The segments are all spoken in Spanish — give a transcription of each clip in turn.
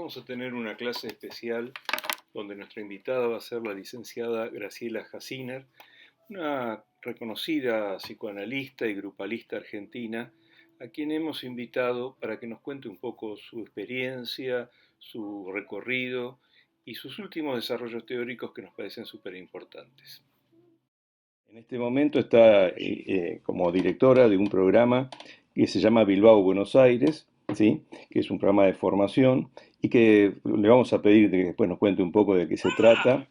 vamos a tener una clase especial donde nuestra invitada va a ser la licenciada Graciela Hassiner, una reconocida psicoanalista y grupalista argentina, a quien hemos invitado para que nos cuente un poco su experiencia, su recorrido y sus últimos desarrollos teóricos que nos parecen súper importantes. En este momento está como directora de un programa que se llama Bilbao Buenos Aires, ¿sí? Que es un programa de formación y que le vamos a pedir que después nos cuente un poco de qué se trata.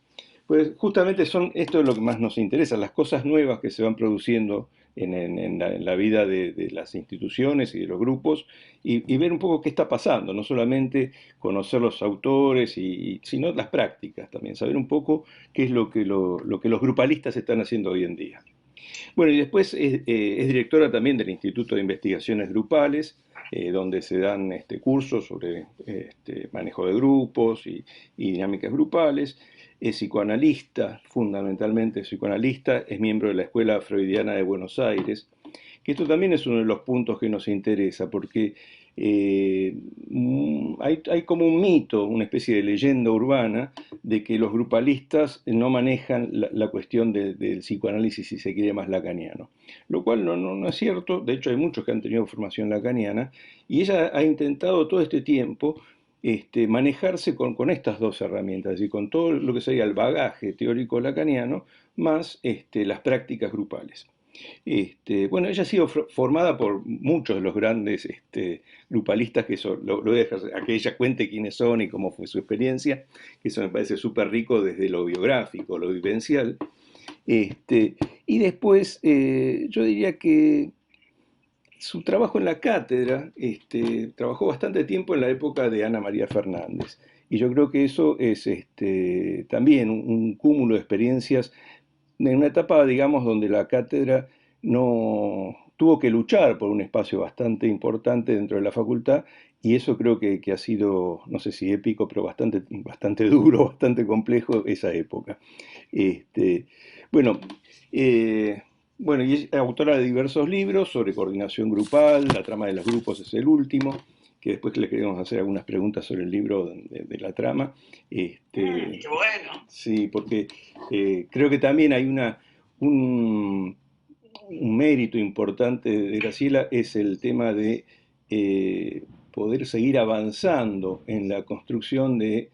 Pues justamente esto es lo que más nos interesa, las cosas nuevas que se van produciendo en la vida de las instituciones y de los grupos y ver un poco qué está pasando, no solamente conocer los autores, sino las prácticas también, saber un poco qué es lo que los grupalistas están haciendo hoy en día. Bueno, y después es directora también del Instituto de Investigaciones Grupales, donde se dan cursos sobre manejo de grupos y dinámicas grupales. Es psicoanalista, fundamentalmente psicoanalista, es miembro de la Escuela Freudiana de Buenos Aires, que esto también es uno de los puntos que nos interesa, porque hay como un mito, una especie de leyenda urbana, de que los grupalistas no manejan la cuestión del psicoanálisis, si se quiere, más lacaniano. Lo cual no es cierto, de hecho hay muchos que han tenido formación lacaniana, y ella ha intentado todo este tiempo manejarse con estas dos herramientas, y con todo lo que sería el bagaje teórico lacaniano, más las prácticas grupales. Bueno, ella ha sido formada por muchos de los grandes grupalistas que son, lo voy a dejar a que ella cuente quiénes son y cómo fue su experiencia, que eso me parece súper rico desde lo biográfico, lo vivencial. Y después, yo diría que su trabajo en la cátedra, trabajó bastante tiempo en la época de Ana María Fernández. Y yo creo que eso es también un cúmulo de experiencias en una etapa, digamos, donde la cátedra no tuvo que luchar por un espacio bastante importante dentro de la facultad, y eso creo que ha sido, no sé si épico, pero bastante duro, bastante complejo esa época. Este, bueno, eh, bueno, y es autora de diversos libros sobre coordinación grupal, la trama de los grupos es el último, que después le queremos hacer algunas preguntas sobre el libro de la trama. Qué bueno. Sí, porque creo que también hay un, un mérito importante de Graciela, es el tema de poder seguir avanzando en la construcción de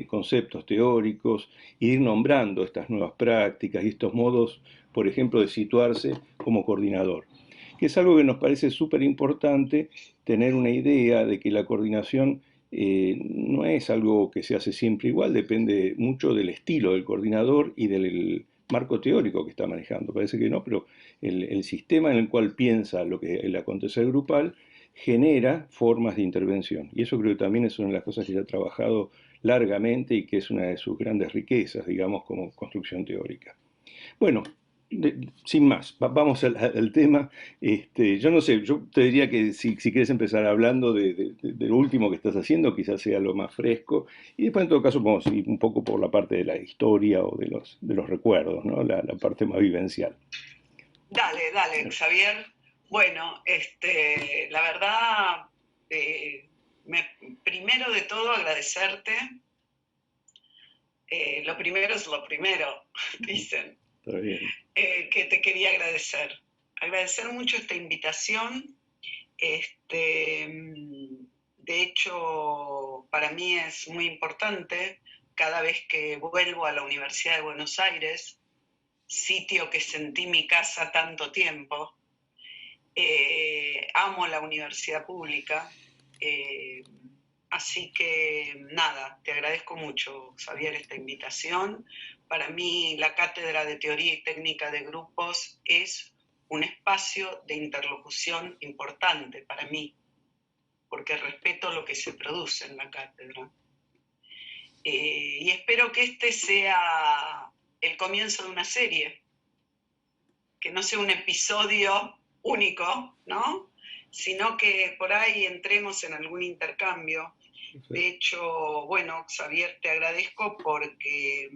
conceptos teóricos, e ir nombrando estas nuevas prácticas y estos modos, por ejemplo, de situarse como coordinador, que es algo que nos parece súper importante, tener una idea de que la coordinación no es algo que se hace siempre igual, depende mucho del estilo del coordinador y del marco teórico que está manejando. Parece que no, pero el sistema en el cual piensa lo que el acontecer grupal genera formas de intervención. Y eso creo que también es una de las cosas que ya ha trabajado largamente y que es una de sus grandes riquezas, digamos, como construcción teórica. Bueno, sin más, vamos al tema. Yo no sé, yo te diría que si quieres empezar hablando de lo último que estás haciendo, quizás sea lo más fresco, y después en todo caso vamos a ir un poco por la parte de la historia o de los recuerdos, ¿no? La parte más vivencial. Dale, Xavier. Bueno, la verdad, primero de todo agradecerte. Lo primero es lo primero, dicen. Está bien. Que te quería agradecer. Agradecer mucho esta invitación. De hecho, para mí es muy importante cada vez que vuelvo a la Universidad de Buenos Aires, sitio que sentí mi casa tanto tiempo. Amo la universidad pública, así que nada, te agradezco mucho, Xavier, esta invitación. Para mí la Cátedra de Teoría y Técnica de Grupos es un espacio de interlocución importante para mí, porque respeto lo que se produce en la cátedra. Y espero que este sea el comienzo de una serie, que no sea un episodio único, ¿no? Sino que por ahí entremos en algún intercambio. De hecho, bueno, Xavier, te agradezco porque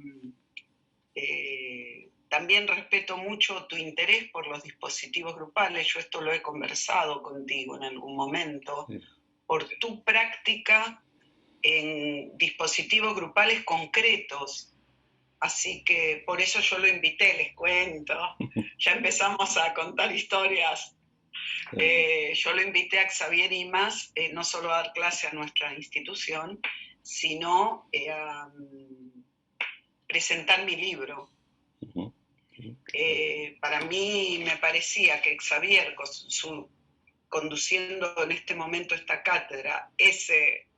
también respeto mucho tu interés por los dispositivos grupales. Yo esto lo he conversado contigo en algún momento, por tu práctica en dispositivos grupales concretos. Así que por eso yo lo invité, les cuento. Ya empezamos a contar historias. Yo lo invité a Xavier Imaz, no solo a dar clase a nuestra institución, sino a presentar mi libro. Para mí me parecía que Xavier, conduciendo en este momento esta cátedra,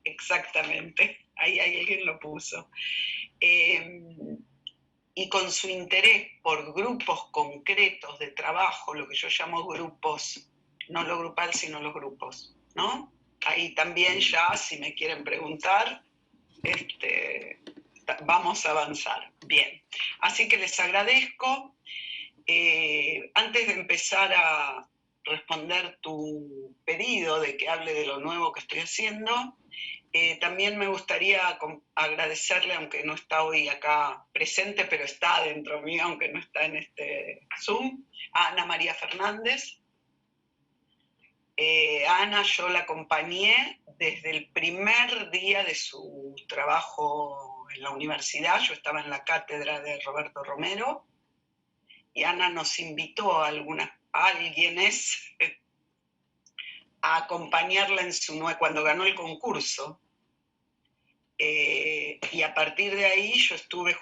exactamente, ahí alguien lo puso, y con su interés por grupos concretos de trabajo, lo que yo llamo grupos, no lo grupal, sino los grupos, ¿no? Ahí también ya, si me quieren preguntar, vamos a avanzar. Bien, así que les agradezco. Antes de empezar a responder tu pedido de que hable de lo nuevo que estoy haciendo, también me gustaría agradecerle, aunque no está hoy acá presente, pero está dentro mío, aunque no está en este Zoom, a Ana María Fernández. Ana, yo la acompañé desde el primer día de su trabajo en la universidad. Yo estaba en la cátedra de Roberto Romero y Ana nos invitó a alguienes a acompañarla cuando ganó el concurso. Y a partir de ahí yo estuve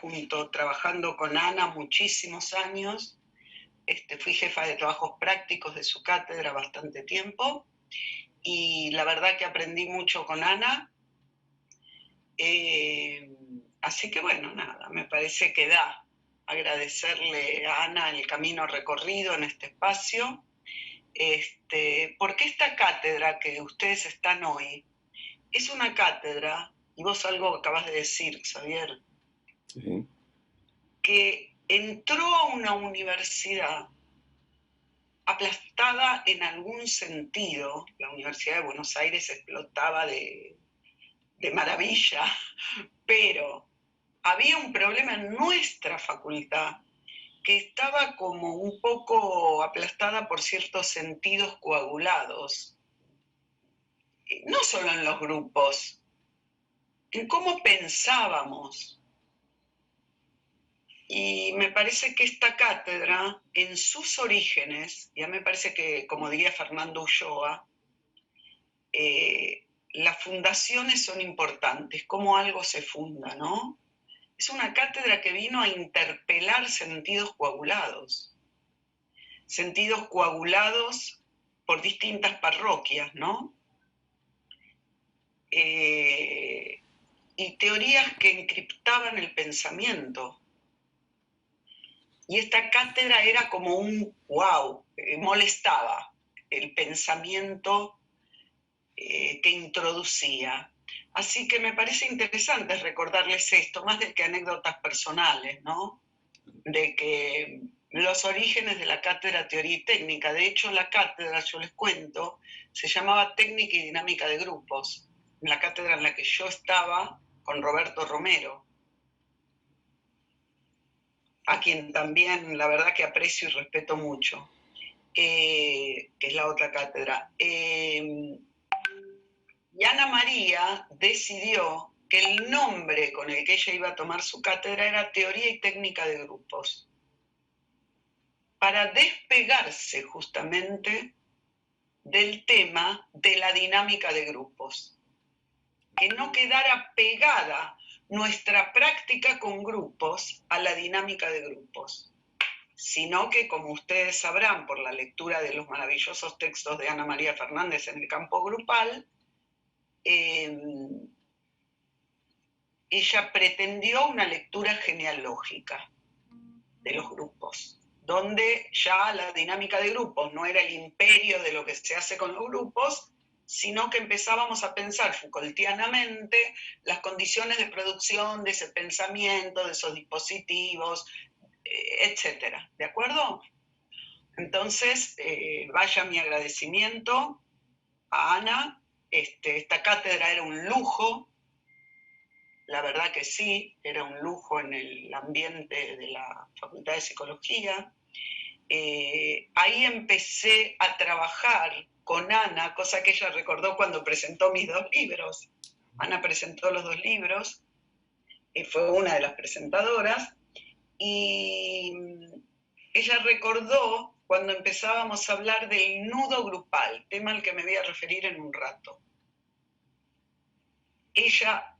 trabajando con Ana muchísimos años. Fui jefa de trabajos prácticos de su cátedra bastante tiempo y la verdad que aprendí mucho con Ana. Así que bueno, nada, me parece que da agradecerle a Ana el camino recorrido en este espacio, porque esta cátedra que ustedes están hoy es una cátedra, y vos algo acabas de decir, Xavier, sí, que entró a una universidad aplastada en algún sentido. La Universidad de Buenos Aires explotaba de maravilla, pero había un problema en nuestra facultad que estaba como un poco aplastada por ciertos sentidos coagulados, no solo en los grupos, en cómo pensábamos. Y me parece que esta cátedra, en sus orígenes, ya me parece que, como diría Fernando Ulloa, las fundaciones son importantes, cómo algo se funda, ¿no? Es una cátedra que vino a interpelar sentidos coagulados por distintas parroquias, ¿no? Y teorías que encriptaban el pensamiento. Y esta cátedra era como un wow, molestaba el pensamiento que introducía. Así que me parece interesante recordarles esto, más de que anécdotas personales, ¿no? De que los orígenes de la cátedra Teoría y Técnica, de hecho la cátedra, yo les cuento, se llamaba Técnica y Dinámica de Grupos, la cátedra en la que yo estaba con Roberto Romero, a quien también la verdad que aprecio y respeto mucho, que es la otra cátedra. Y Ana María decidió que el nombre con el que ella iba a tomar su cátedra era Teoría y Técnica de Grupos, para despegarse justamente del tema de la dinámica de grupos, que no quedara pegada nuestra práctica con grupos a la dinámica de grupos, sino que, como ustedes sabrán por la lectura de los maravillosos textos de Ana María Fernández en el campo grupal, ella pretendió una lectura genealógica de los grupos, donde ya la dinámica de grupos no era el imperio de lo que se hace con los grupos, sino que empezábamos a pensar Foucaultianamente las condiciones de producción de ese pensamiento, de esos dispositivos, etcétera. ¿De acuerdo? Entonces, vaya mi agradecimiento a Ana. Esta cátedra era un lujo, la verdad que sí, era un lujo en el ambiente de la Facultad de Psicología. Ahí empecé a trabajar con Ana, cosa que ella recordó cuando presentó mis 2 libros. Ana presentó los 2 libros, fue una de las presentadoras, y ella recordó cuando empezábamos a hablar del nudo grupal, tema al que me voy a referir en un rato. Ella,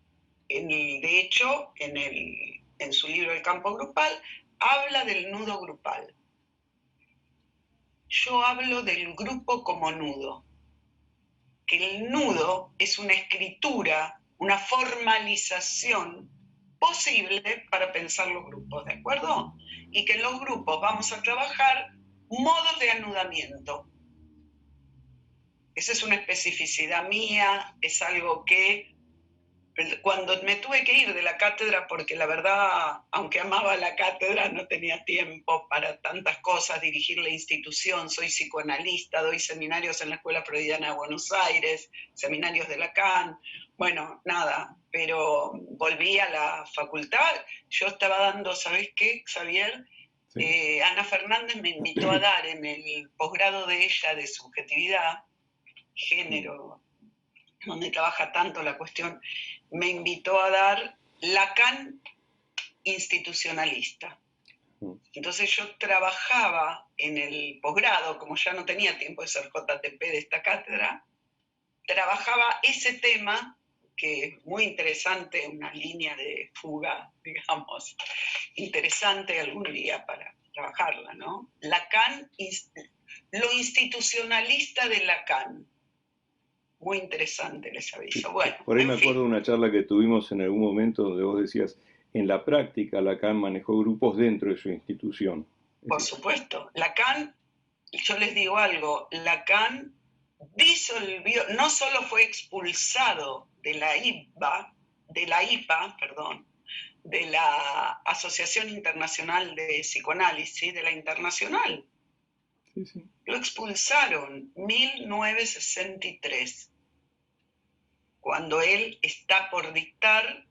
de hecho, en su libro El campo grupal, habla del nudo grupal. Yo hablo del grupo como nudo, que el nudo es una escritura, una formalización posible para pensar los grupos, ¿de acuerdo? Y que en los grupos vamos a trabajar modos de anudamiento. Esa es una especificidad mía, es algo que cuando me tuve que ir de la cátedra, porque la verdad, aunque amaba la cátedra, no tenía tiempo para tantas cosas, dirigir la institución, soy psicoanalista, doy seminarios en la Escuela Freudiana de Buenos Aires, seminarios de Lacan, bueno, nada, pero volví a la facultad, yo estaba dando, ¿sabés qué, Xavier? Sí. Ana Fernández me invitó a dar en el posgrado de ella de subjetividad, género, donde trabaja tanto la cuestión, me invitó a dar Lacan institucionalista. Entonces yo trabajaba en el posgrado, como ya no tenía tiempo de ser JTP de esta cátedra, trabajaba ese tema, que es muy interesante, una línea de fuga, digamos, interesante algún día para trabajarla, ¿no? Lacan, lo institucionalista de Lacan. Muy interesante, les aviso. Bueno, por ahí me acuerdo de una charla que tuvimos en algún momento donde vos decías, en la práctica Lacan manejó grupos dentro de su institución. Por supuesto, Lacan, yo les digo algo, Lacan disolvió, no solo fue expulsado de la IPA, de la Asociación Internacional de Psicoanálisis, de la Internacional. Sí, sí. Lo expulsaron en 1963, cuando él está por dictar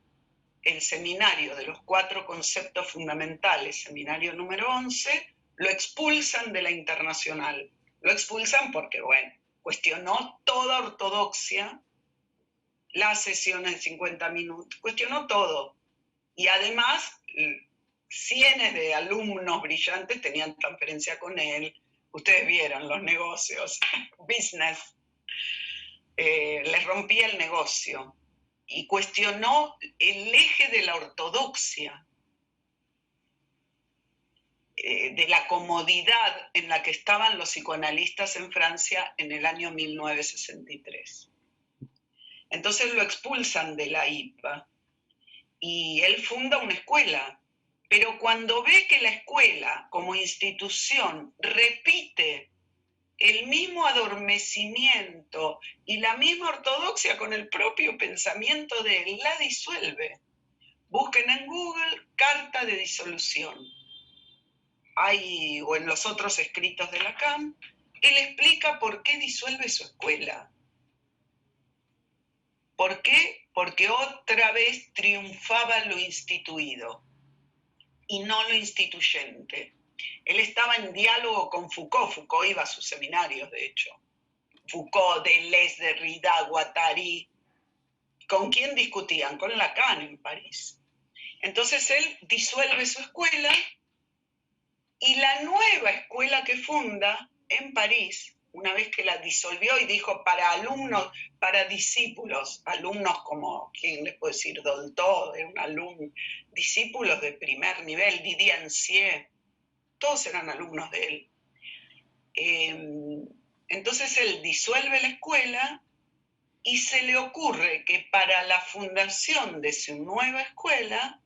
el seminario de los 4 conceptos fundamentales, seminario número 11, lo expulsan de la Internacional. Lo expulsan porque, bueno, cuestionó toda ortodoxia, las sesiones de 50 minutos, cuestionó todo. Y además, cientos de alumnos brillantes tenían transferencia con él. Ustedes vieron los negocios, business. Les rompía el negocio y cuestionó el eje de la ortodoxia, de la comodidad en la que estaban los psicoanalistas en Francia en el año 1963. Entonces lo expulsan de la IPA y él funda una escuela, pero cuando ve que la escuela como institución repite el mismo adormecimiento y la misma ortodoxia con el propio pensamiento de él, la disuelve. Busquen en Google carta de disolución. Hay, o en los otros escritos de Lacan, él explica por qué disuelve su escuela. ¿Por qué? Porque otra vez triunfaba lo instituido y no lo instituyente. Él estaba en diálogo con Foucault. Foucault iba a sus seminarios, de hecho. Foucault, Deleuze, Derrida, Guattari. ¿Con quién discutían? Con Lacan en París. Entonces él disuelve su escuela y la nueva escuela que funda en París, una vez que la disolvió y dijo para alumnos, para discípulos, alumnos como, ¿quién les puede decir? Dolto, era un alumno, discípulos de primer nivel, Didier Ancier, todos eran alumnos de él. Entonces él disuelve la escuela y se le ocurre que para la fundación de su nueva escuela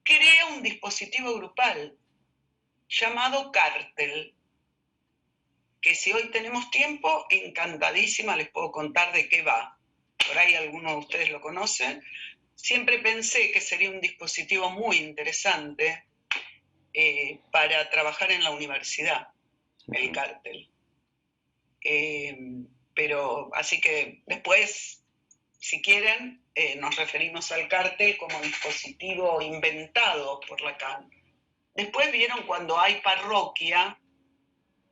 crea un dispositivo grupal llamado cártel, que si hoy tenemos tiempo, encantadísima les puedo contar de qué va. Por ahí algunos de ustedes lo conocen. Siempre pensé que sería un dispositivo muy interesante para trabajar en la universidad, el cártel. Pero así que después, si quieren, nos referimos al cártel como dispositivo inventado por Lacan. Después vieron cuando hay parroquia,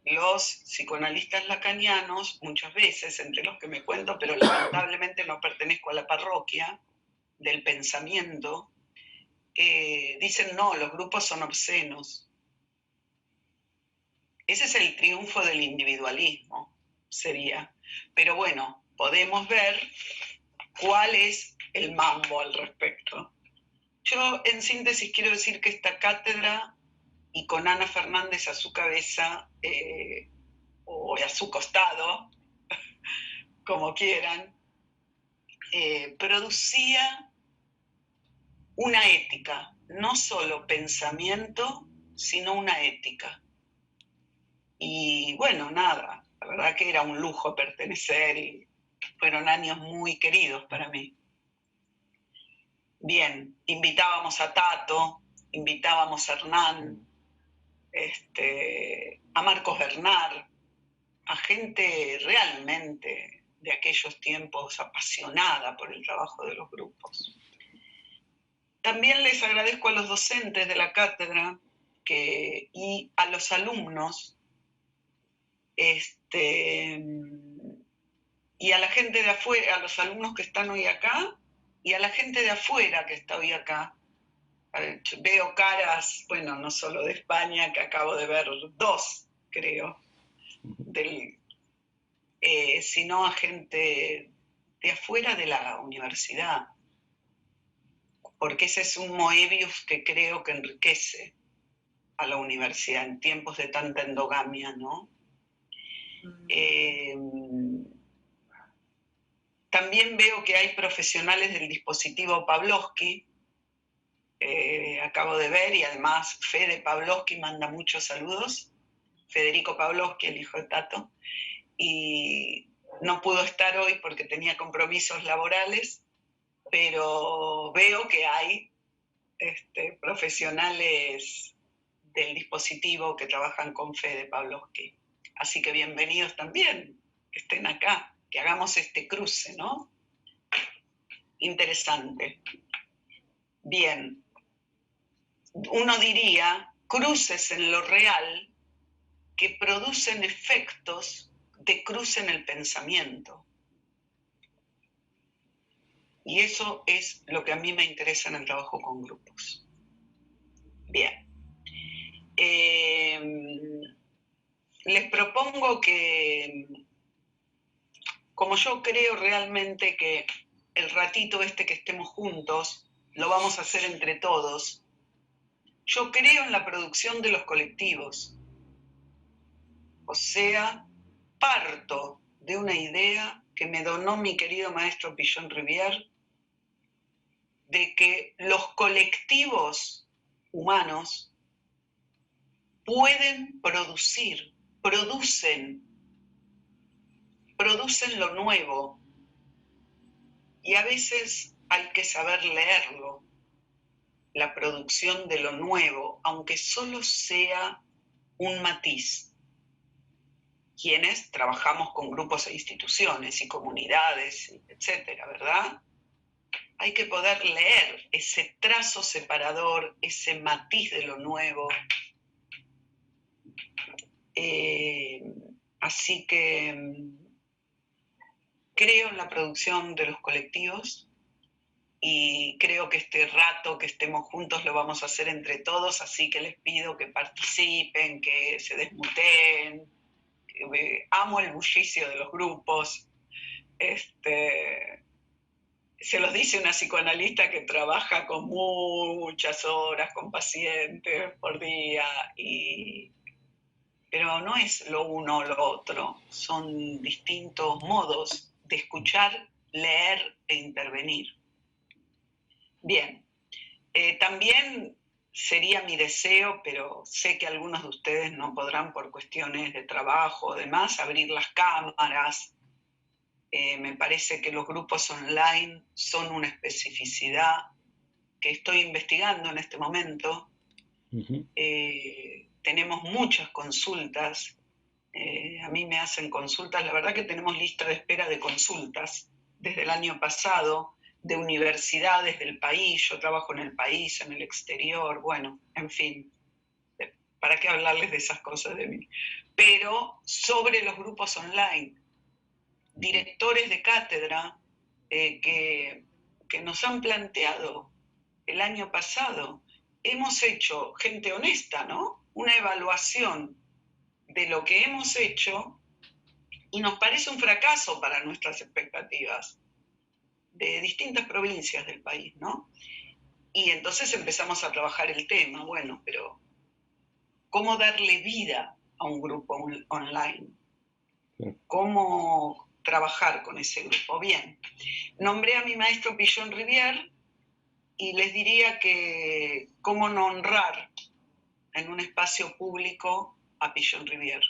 los psicoanalistas lacanianos, muchas veces, entre los que me cuento, pero lamentablemente no pertenezco a la parroquia del pensamiento, dicen no, los grupos son obscenos. Ese es el triunfo del individualismo, sería. Pero bueno, podemos ver cuál es el mambo al respecto. Yo, en síntesis, quiero decir que esta cátedra, y con Ana Fernández a su cabeza, o a su costado, como quieran, producía una ética, no solo pensamiento, sino una ética. Y bueno, nada, la verdad que era un lujo pertenecer y fueron años muy queridos para mí. Bien, invitábamos a Tato, invitábamos a Hernán, a Marcos Bernard, a gente realmente de aquellos tiempos apasionada por el trabajo de los grupos. También les agradezco a los docentes de la cátedra y a los alumnos y a la gente de afuera, a los alumnos que están hoy acá y a la gente de afuera que está hoy acá. Veo caras, bueno, no solo de España, que acabo de ver 2, creo, sino a gente de afuera de la universidad, porque ese es un Moebius que creo que enriquece a la universidad en tiempos de tanta endogamia, ¿no? También veo que hay profesionales del dispositivo Pavlovsky, acabo de ver, y además Fede Pavlovsky manda muchos saludos, Federico Pavlovsky, el hijo de Tato, y no pudo estar hoy porque tenía compromisos laborales, pero veo que hay profesionales del dispositivo que trabajan con Fede Pavlovsky. Así que bienvenidos también, que estén acá, que hagamos este cruce, ¿no? Interesante. Bien. Uno diría cruces en lo real que producen efectos de cruce en el pensamiento. Y eso es lo que a mí me interesa en el trabajo con grupos. Bien. Les propongo que, como yo creo realmente que el ratito que estemos juntos, lo vamos a hacer entre todos, yo creo en la producción de los colectivos. O sea, parto de una idea que me donó mi querido maestro Pillon Rivière, de que los colectivos humanos pueden producen lo nuevo, y a veces hay que saber leerlo, la producción de lo nuevo, aunque solo sea un matiz. Quienes trabajamos con grupos e instituciones y comunidades, etcétera, ¿verdad? Hay que poder leer ese trazo separador, ese matiz de lo nuevo. Así que creo en la producción de los colectivos y creo que este rato que estemos juntos lo vamos a hacer entre todos, así que les pido que participen, que se desmuteen. Amo el bullicio de los grupos. Se los dice una psicoanalista que trabaja con muchas horas con pacientes por día, pero no es lo uno o lo otro, son distintos modos de escuchar, leer e intervenir. Bien, también sería mi deseo, pero sé que algunos de ustedes no podrán por cuestiones de trabajo o demás abrir las cámaras. Me parece que los grupos online son una especificidad que estoy investigando en este momento. Uh-huh. Tenemos muchas consultas. A mí me hacen consultas. La verdad que tenemos lista de espera de consultas desde el año pasado, de universidades del país. Yo trabajo en el país, en el exterior, bueno, en fin. ¿Para qué hablarles de esas cosas de mí? pero sobre los grupos online, directores de cátedra que nos han planteado el año pasado. Hemos hecho, gente honesta, ¿no? Una evaluación de lo que hemos hecho y nos parece un fracaso para nuestras expectativas de distintas provincias del país, ¿no? Y entonces empezamos a trabajar el tema, bueno, pero ¿cómo darle vida a un grupo online? ¿Cómo trabajar con ese grupo? Bien, nombré a mi maestro Pichon Rivière y les diría que cómo no honrar en un espacio público a Pichon Rivière,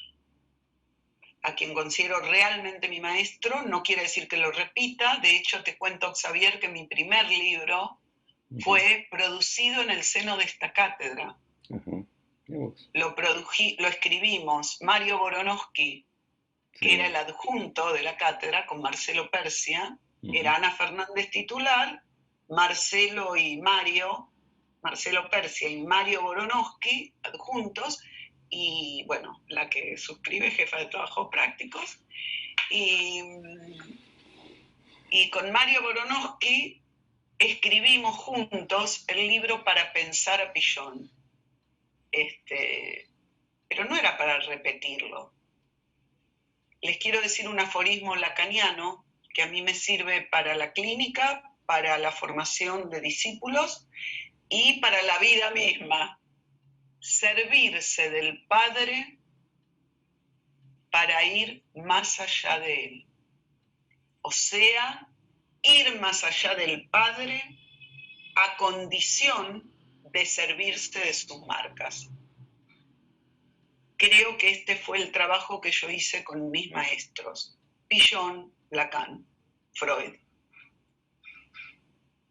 a quien considero realmente mi maestro. No quiere decir que lo repita, de hecho te cuento, Xavier, que mi primer libro fue producido en el seno de esta cátedra. Lo escribimos Mario Boronowski, que era el adjunto de la cátedra, con Marcelo Persia, era Ana Fernández titular, Marcelo Persia y Mario Boronowski, adjuntos, y bueno, la que suscribe, jefa de trabajos prácticos, y con Mario Boronowski escribimos juntos el libro Para pensar a Pichon. Pero no era para repetirlo. Les quiero decir un aforismo lacaniano que a mí me sirve para la clínica, para la formación de discípulos y para la vida misma. Servirse del Padre para ir más allá de Él. O sea, ir más allá del Padre a condición de servirse de sus marcas. Creo que este fue el trabajo que yo hice con mis maestros, Pichon, Lacan, Freud.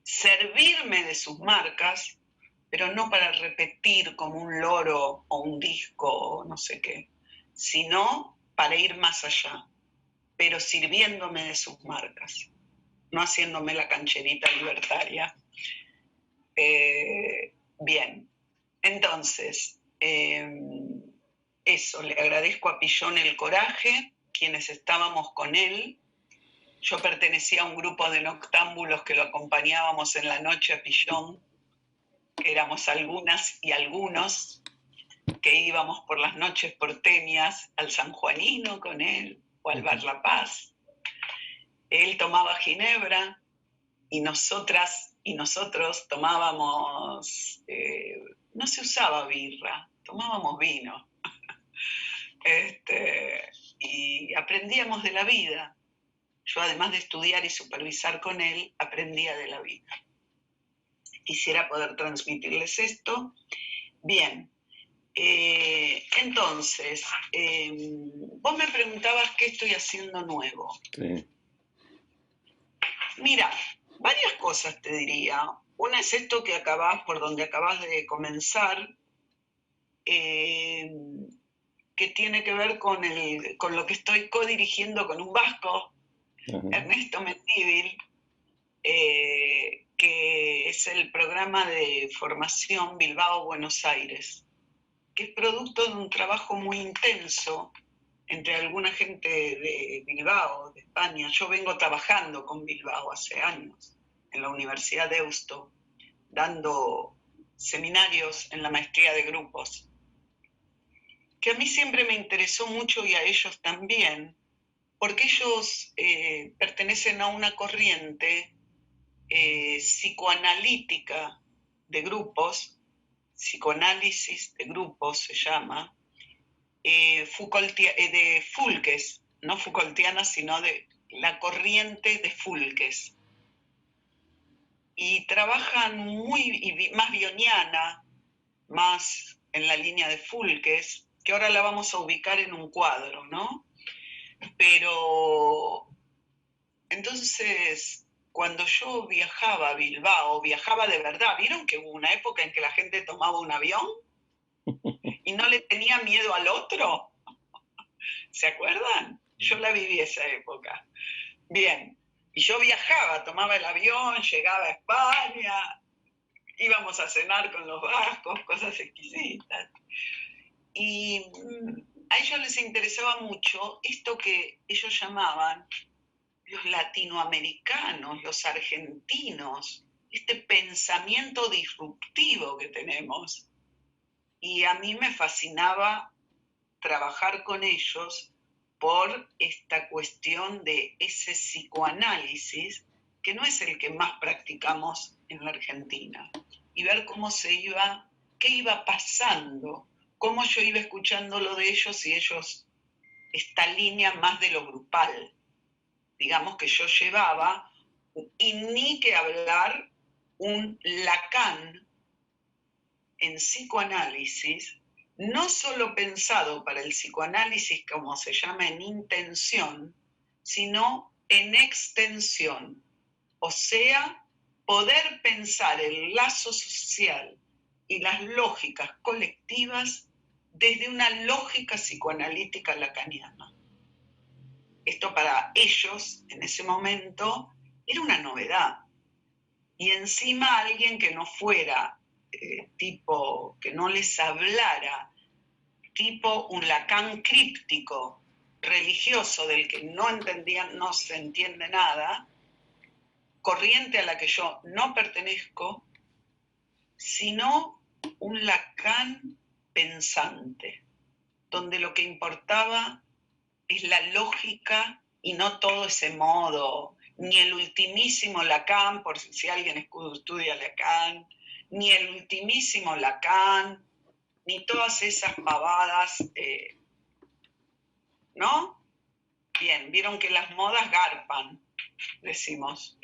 Servirme de sus marcas, pero no para repetir como un loro o un disco o no sé qué, sino para ir más allá, pero sirviéndome de sus marcas, no haciéndome la cancherita libertaria. Bien, entonces, eso, le agradezco a Pichon el coraje, quienes estábamos con él. Yo pertenecía a un grupo de noctámbulos que lo acompañábamos en la noche a Pichon, que éramos algunas y algunos, que íbamos por las noches porteñas al sanjuanino con él, o al Bar La Paz. Él tomaba ginebra y nosotras y nosotros tomábamos, no se usaba birra, tomábamos vino. Y aprendíamos de la vida. Yo, además de estudiar y supervisar con él, aprendía de la vida. Quisiera poder transmitirles esto. Bien, entonces, vos me preguntabas qué estoy haciendo nuevo. Sí. Mira, varias cosas te diría. Una es esto que por donde acabas de comenzar, que tiene que ver con lo que estoy codirigiendo con un vasco, Ernesto Mendívil, que es el programa de formación Bilbao-Buenos Aires, que es producto de un trabajo muy intenso entre alguna gente de Bilbao, de España. Yo vengo trabajando con Bilbao hace años, en la Universidad de Deusto, dando seminarios en la maestría de grupos, que a mí siempre me interesó mucho y a ellos también, porque ellos pertenecen a una corriente psicoanalítica de grupos, psicoanálisis de grupos se llama, de Fulques, no Foucaultiana, sino de la corriente de Fulques. Y trabajan más bioniana, más en la línea de Fulques, que ahora la vamos a ubicar en un cuadro, ¿no? Pero, entonces, cuando yo viajaba a Bilbao, viajaba de verdad. ¿Vieron que hubo una época en que la gente tomaba un avión y no le tenía miedo al otro? ¿Se acuerdan? Yo la viví esa época. Bien, y yo viajaba, tomaba el avión, llegaba a España, íbamos a cenar con los vascos, cosas exquisitas. Y a ellos les interesaba mucho esto que ellos llamaban los latinoamericanos, los argentinos, este pensamiento disruptivo que tenemos. Y a mí me fascinaba trabajar con ellos por esta cuestión de ese psicoanálisis, que no es el que más practicamos en la Argentina, y ver cómo qué iba pasando, cómo yo iba escuchando lo de ellos y ellos, esta línea más de lo grupal, digamos que yo llevaba, y ni que hablar, un Lacan en psicoanálisis, no solo pensado para el psicoanálisis como se llama en intención, sino en extensión, o sea, poder pensar el lazo social y las lógicas colectivas desde una lógica psicoanalítica lacaniana. Esto para ellos, en ese momento, era una novedad. Y encima alguien que no fuera tipo, que no les hablara, tipo un Lacan críptico, religioso, del que no se entiende nada, corriente a la que yo no pertenezco, sino un Lacan pensante, donde lo que importaba es la lógica y no todo ese modo, ni el ultimísimo Lacan, por si alguien estudia Lacan, ni el ultimísimo Lacan, ni todas esas pavadas, ¿no? Bien, vieron que las modas garpan, decimos.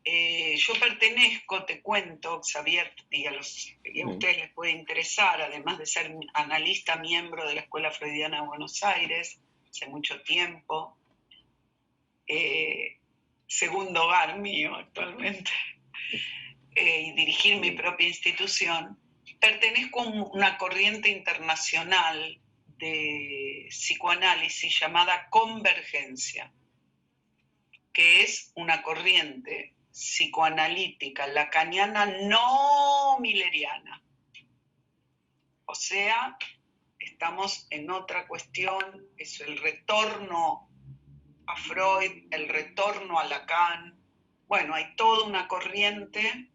Yo pertenezco, te cuento, Xavier, y a ustedes les puede interesar, además de ser analista, miembro de la Escuela Freudiana de Buenos Aires, hace mucho tiempo, segundo hogar mío actualmente, y dirigir mi propia institución, pertenezco a una corriente internacional de psicoanálisis llamada Convergencia, que es una corriente psicoanalítica lacaniana no milleriana. O sea, estamos en otra cuestión, es el retorno a Freud, el retorno a Lacan. Bueno, hay toda una corriente,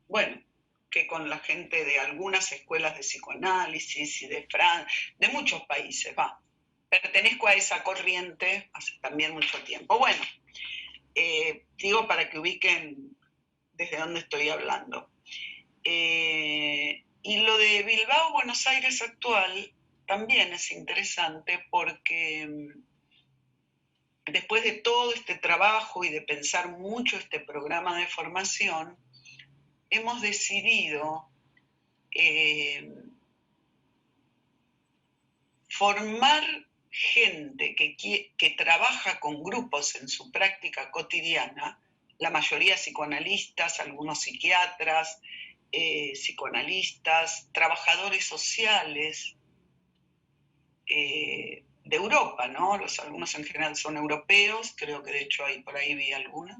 bueno, que con la gente de algunas escuelas de psicoanálisis y de muchos países, pertenezco a esa corriente hace también mucho tiempo. Bueno, digo para que ubiquen desde dónde estoy hablando. Y lo de Bilbao, Buenos Aires actual, también es interesante porque después de todo este trabajo y de pensar mucho este programa de formación, hemos decidido formar gente que trabaja con grupos en su práctica cotidiana, la mayoría psicoanalistas, algunos psiquiatras, psicoanalistas, trabajadores sociales de Europa, ¿no? Algunos en general son europeos, creo que de hecho por ahí vi algunos,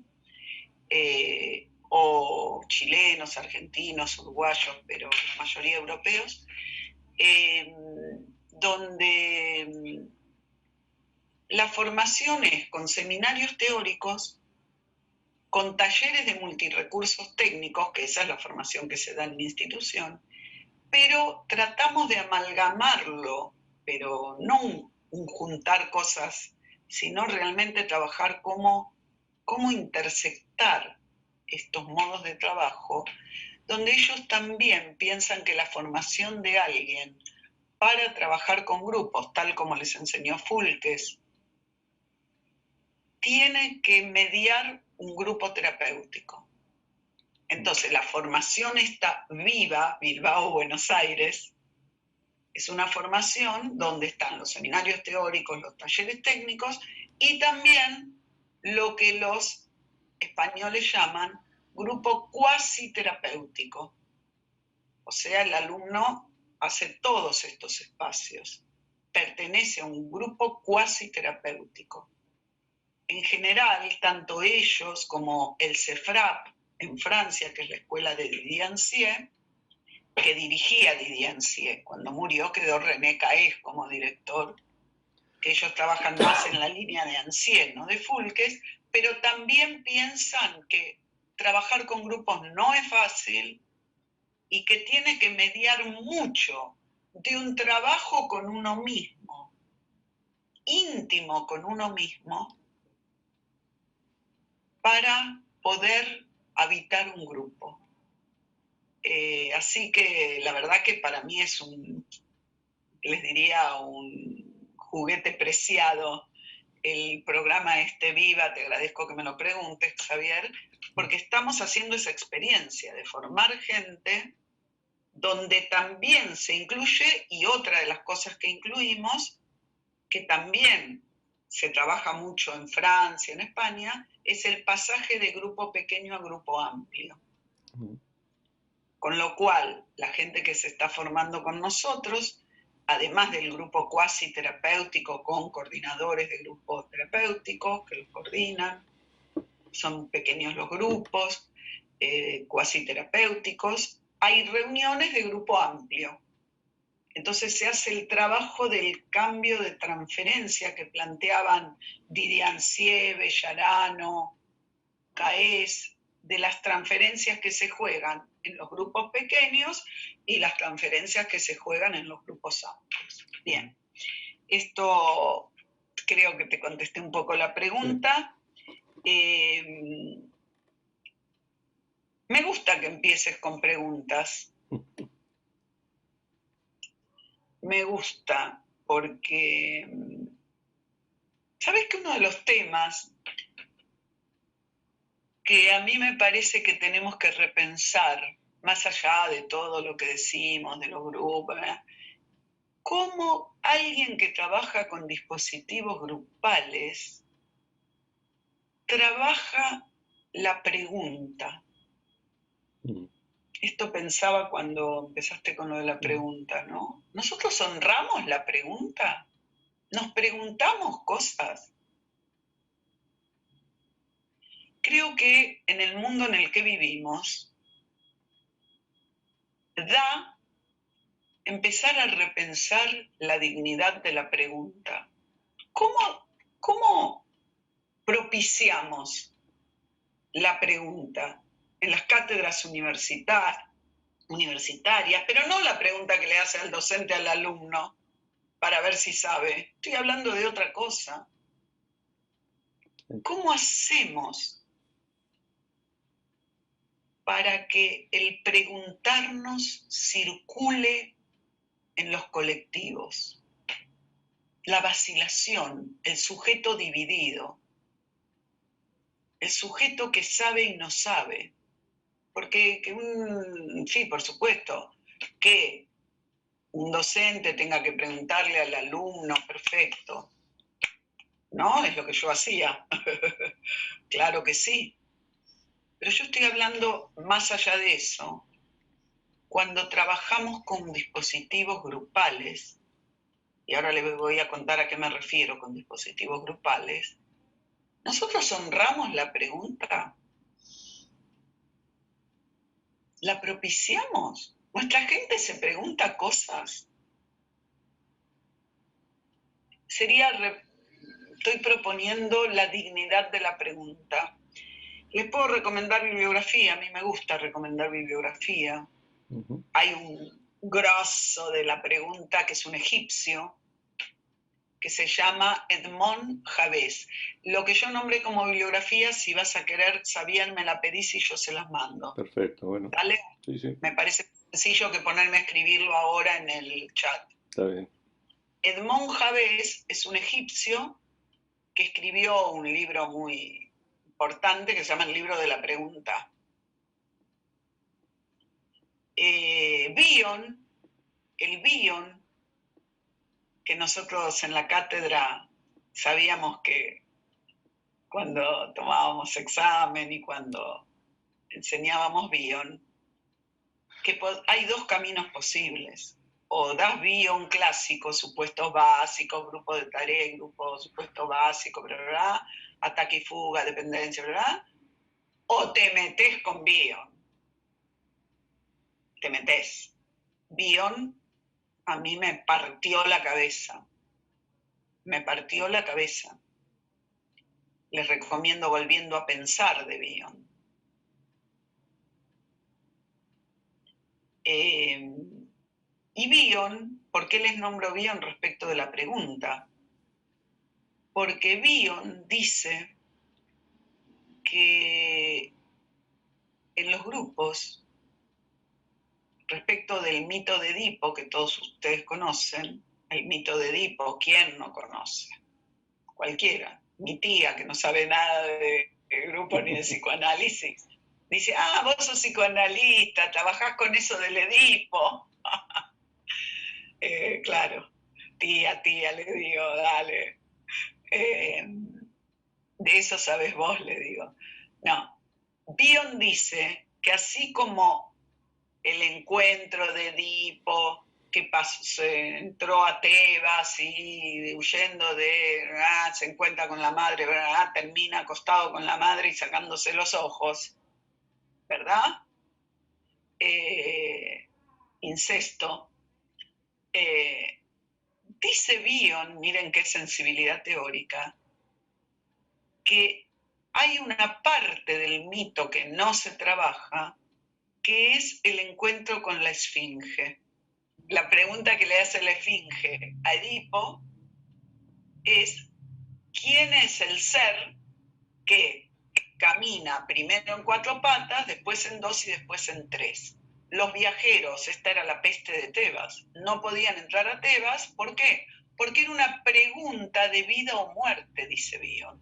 o chilenos, argentinos, uruguayos, pero la mayoría europeos, donde la formación es con seminarios teóricos, con talleres de multirrecursos técnicos, que esa es la formación que se da en mi institución, pero tratamos de amalgamarlo, pero no juntar cosas, sino realmente trabajar cómo intersectar estos modos de trabajo, donde ellos también piensan que la formación de alguien para trabajar con grupos, tal como les enseñó Fulques, tiene que mediar un grupo terapéutico. Entonces, la formación está viva, Bilbao, Buenos Aires, es una formación donde están los seminarios teóricos, los talleres técnicos y también lo que los españoles llaman grupo cuasi terapéutico. O sea, el alumno hace todos estos espacios, pertenece a un grupo cuasi terapéutico. En general, tanto ellos como el CEFRAP en Francia, que es la escuela de Didier Ancier, que dirigía Didier Ancier. Cuando murió quedó René Caes como director, que ellos trabajan más en la línea de Ancier, no de Fulques, pero también piensan que trabajar con grupos no es fácil y que tiene que mediar mucho de un trabajo con uno mismo, íntimo con uno mismo, para poder habitar un grupo. Así que la verdad que para mí es les diría, un juguete preciado el programa Viva. Te agradezco que me lo preguntes, Xavier, porque estamos haciendo esa experiencia de formar gente donde también se incluye, y otra de las cosas que incluimos, que también se trabaja mucho en Francia, en España, es el pasaje de grupo pequeño a grupo amplio. Con lo cual, la gente que se está formando con nosotros, además del grupo cuasi terapéutico con coordinadores de grupos terapéuticos que los coordinan, son pequeños los grupos cuasi terapéuticos, hay reuniones de grupo amplio. Entonces se hace el trabajo del cambio de transferencia que planteaban Didier Ancier, Bellarano, Caes, de las transferencias que se juegan en los grupos pequeños y las transferencias que se juegan en los grupos amplios. Bien, esto creo que te contesté un poco la pregunta. Me gusta que empieces con preguntas. Me gusta porque, ¿sabes que uno de los temas que a mí me parece que tenemos que repensar, más allá de todo lo que decimos, de los grupos, ¿verdad? Cómo alguien que trabaja con dispositivos grupales trabaja la pregunta? Esto pensaba cuando empezaste con lo de la pregunta, ¿no? ¿Nosotros honramos la pregunta? ¿Nos preguntamos cosas? Creo que en el mundo en el que vivimos, da empezar a repensar la dignidad de la pregunta. ¿Cómo propiciamos la pregunta en las cátedras universitarias, pero no la pregunta que le hace el docente al alumno para ver si sabe? Estoy hablando de otra cosa. ¿Cómo hacemos para que el preguntarnos circule en los colectivos? La vacilación, el sujeto dividido, el sujeto que sabe y no sabe. Porque sí, por supuesto, que un docente tenga que preguntarle al alumno, perfecto, ¿no? Es lo que yo hacía. Claro que sí. Pero yo estoy hablando más allá de eso. Cuando trabajamos con dispositivos grupales, y ahora les voy a contar a qué me refiero con dispositivos grupales, ¿nosotros honramos la pregunta? ¿La propiciamos? ¿Nuestra gente se pregunta cosas? Estoy proponiendo la dignidad de la pregunta. Les puedo recomendar bibliografía, a mí me gusta recomendar bibliografía. Hay un grosso de la pregunta que es un egipcio, que se llama Edmond Javés. Lo que yo nombré como bibliografía, si vas a querer, Xavier, me la pedís y yo se las mando. Perfecto, bueno. ¿Vale? Sí. Me parece sencillo que ponerme a escribirlo ahora en el chat. Está bien. Edmond Javés es un egipcio que escribió un libro muy importante que se llama El libro de la pregunta. Bion, que nosotros en la cátedra sabíamos que cuando tomábamos examen y cuando enseñábamos Bion, que hay dos caminos posibles. O das Bion clásico, supuestos básicos, grupo de tarea, grupo supuesto básico, ¿verdad? Ataque y fuga, dependencia, ¿verdad? O te metes con Bion. Te metes. Bion a mí me partió la cabeza. Me partió la cabeza. Les recomiendo Volviendo a pensar de Bion. Y Bion, ¿por qué les nombro Bion respecto de la pregunta? Porque Bion dice que en los grupos, respecto del mito de Edipo, que todos ustedes conocen, el mito de Edipo, ¿quién no conoce? Cualquiera. Mi tía, que no sabe nada de grupo ni de psicoanálisis, dice, vos sos psicoanalista, trabajás con eso del Edipo. Claro, tía, le digo, dale. De eso sabes vos, le digo. No, Bion dice que así como el encuentro de Edipo, que pasó, se entró a Tebas y huyendo se encuentra con la madre, termina acostado con la madre y sacándose los ojos, ¿verdad? Incesto. Dice Bion, miren qué sensibilidad teórica, que hay una parte del mito que no se trabaja, que es el encuentro con la esfinge. La pregunta que le hace la esfinge a Edipo es, ¿quién es el ser que camina primero en 4 patas, después en 2 y después en 3? Los viajeros, esta era la peste de Tebas, no podían entrar a Tebas. ¿Por qué? Porque era una pregunta de vida o muerte, dice Bion.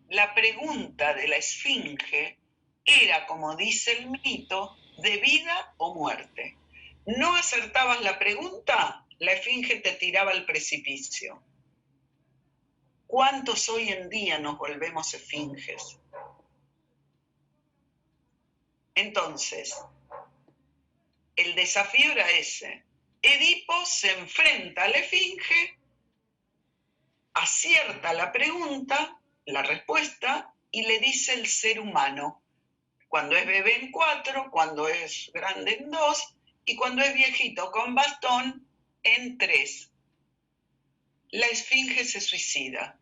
La pregunta de la esfinge era, como dice el mito, de vida o muerte. No acertabas la pregunta, la esfinge te tiraba al precipicio. ¿Cuántos hoy en día nos volvemos esfinges? Entonces, el desafío era ese. Edipo se enfrenta a la esfinge, acierta la pregunta, la respuesta, y le dice el ser humano, cuando es bebé en 4, cuando es grande en 2, y cuando es viejito con bastón en 3. La esfinge se suicida,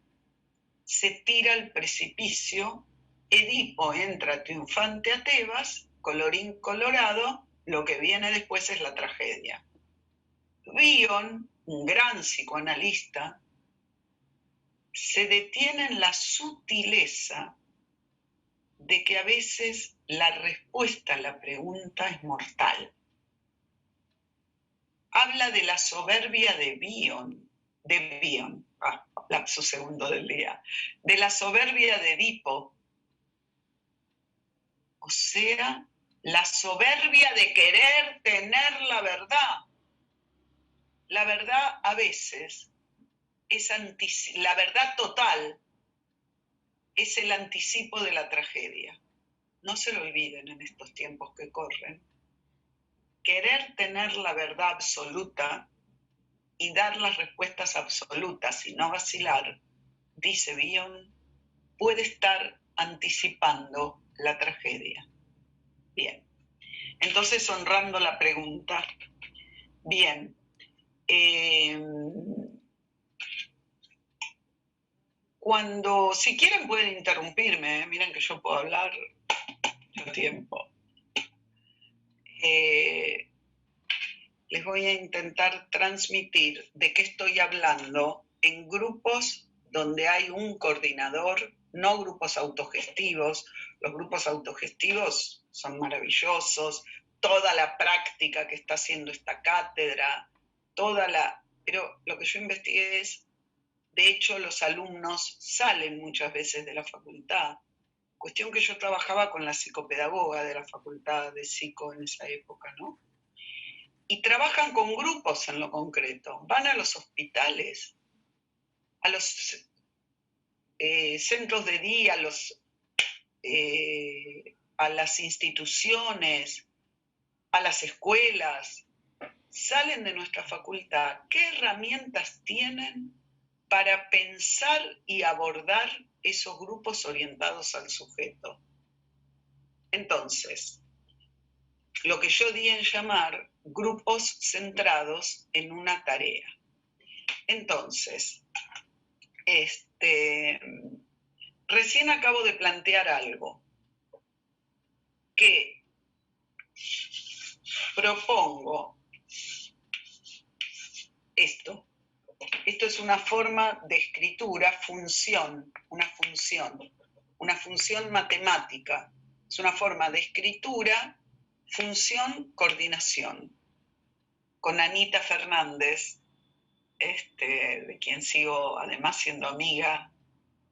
se tira al precipicio, Edipo entra triunfante a Tebas, colorín colorado, lo que viene después es la tragedia. Bion, un gran psicoanalista, se detiene en la sutileza de que a veces la respuesta a la pregunta es mortal. Habla de la soberbia de Bion, lapsus segundo del día, de la soberbia de Edipo, o sea, la soberbia de querer tener la verdad. La verdad a veces es la verdad total es el anticipo de la tragedia. No se lo olviden en estos tiempos que corren. Querer tener la verdad absoluta y dar las respuestas absolutas y no vacilar, dice Bion, puede estar anticipando la tragedia. Bien, entonces honrando la pregunta. Bien, si quieren pueden interrumpirme, miren que yo puedo hablar mucho tiempo. Les voy a intentar transmitir de qué estoy hablando en grupos donde hay un coordinador, no grupos autogestivos. Los grupos autogestivos son maravillosos, toda la práctica que está haciendo esta cátedra, pero lo que yo investigué es, de hecho, los alumnos salen muchas veces de la facultad. Cuestión que yo trabajaba con la psicopedagoga de la facultad de psico en esa época, ¿no? Y trabajan con grupos en lo concreto. Van a los hospitales, a los centros de día, a las instituciones, a las escuelas. Salen de nuestra facultad. ¿Qué herramientas tienen para pensar y abordar esos grupos orientados al sujeto? Entonces, lo que yo di en llamar grupos centrados en una tarea. Entonces, recién acabo de plantear algo que propongo esto. Esto es una forma de escritura, una función matemática. Es una forma de escritura, función, coordinación. Con Anita Fernández, de quien sigo además siendo amiga,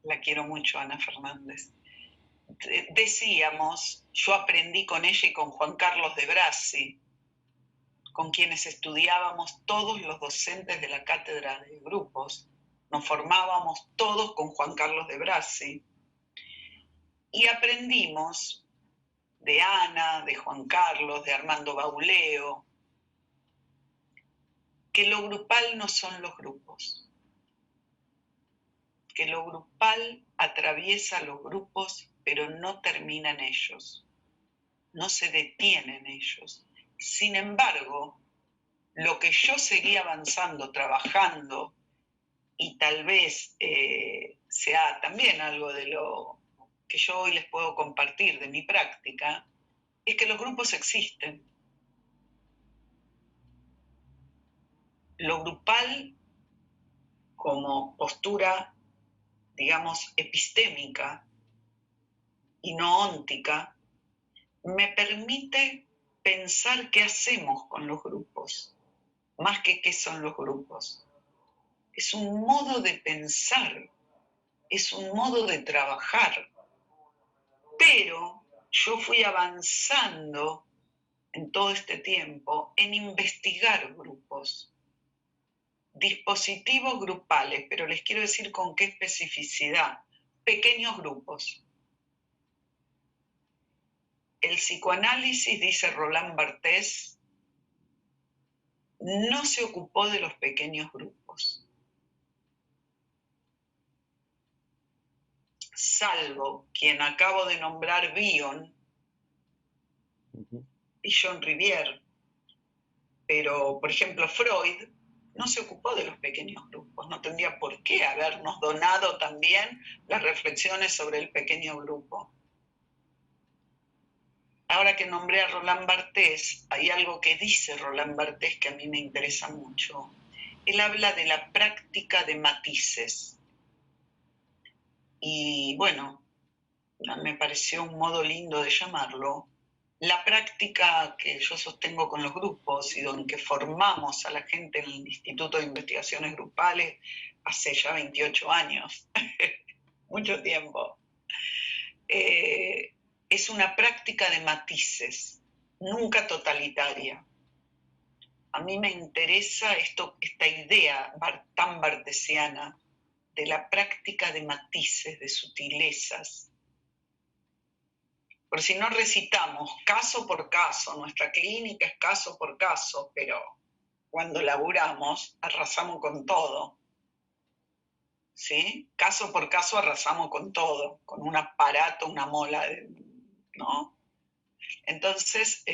la quiero mucho, Ana Fernández. Decíamos, yo aprendí con ella y con Juan Carlos de Brasi, con quienes estudiábamos todos los docentes de la cátedra de grupos, nos formábamos todos con Juan Carlos de Brasi, y aprendimos de Ana, de Juan Carlos, de Armando Bauleo, que lo grupal no son los grupos, que lo grupal atraviesa los grupos, pero no termina en ellos, no se detiene en ellos. Sin embargo, lo que yo seguí avanzando, trabajando, y tal vez sea también algo de lo que yo hoy les puedo compartir de mi práctica, es que los grupos existen. Lo grupal, como postura, digamos, epistémica y no óntica, me permite pensar qué hacemos con los grupos, más que qué son los grupos. Es un modo de pensar, es un modo de trabajar, pero yo fui avanzando en todo este tiempo en investigar grupos, dispositivos grupales, pero les quiero decir con qué especificidad, pequeños grupos. El psicoanálisis, dice Roland Barthes, no se ocupó de los pequeños grupos, salvo quien acabo de nombrar, Bion Rivière. Pero, por ejemplo, Freud no se ocupó de los pequeños grupos, no tendría por qué habernos donado también las reflexiones sobre el pequeño grupo. Ahora que nombré a Roland Barthes, hay algo que dice Roland Barthes que a mí me interesa mucho. Él habla de la práctica de matices. Y bueno, me pareció un modo lindo de llamarlo. La práctica que yo sostengo con los grupos y donde formamos a la gente en el Instituto de Investigaciones Grupales hace ya 28 años, mucho tiempo, es una práctica de matices, nunca totalitaria. A mí me interesa esta idea tan bartesiana de la práctica de matices, de sutilezas. Por si no recitamos caso por caso, nuestra clínica es caso por caso, pero cuando laburamos arrasamos con todo. ¿Sí? Caso por caso arrasamos con todo, con un aparato, una mola, ¿no? Entonces,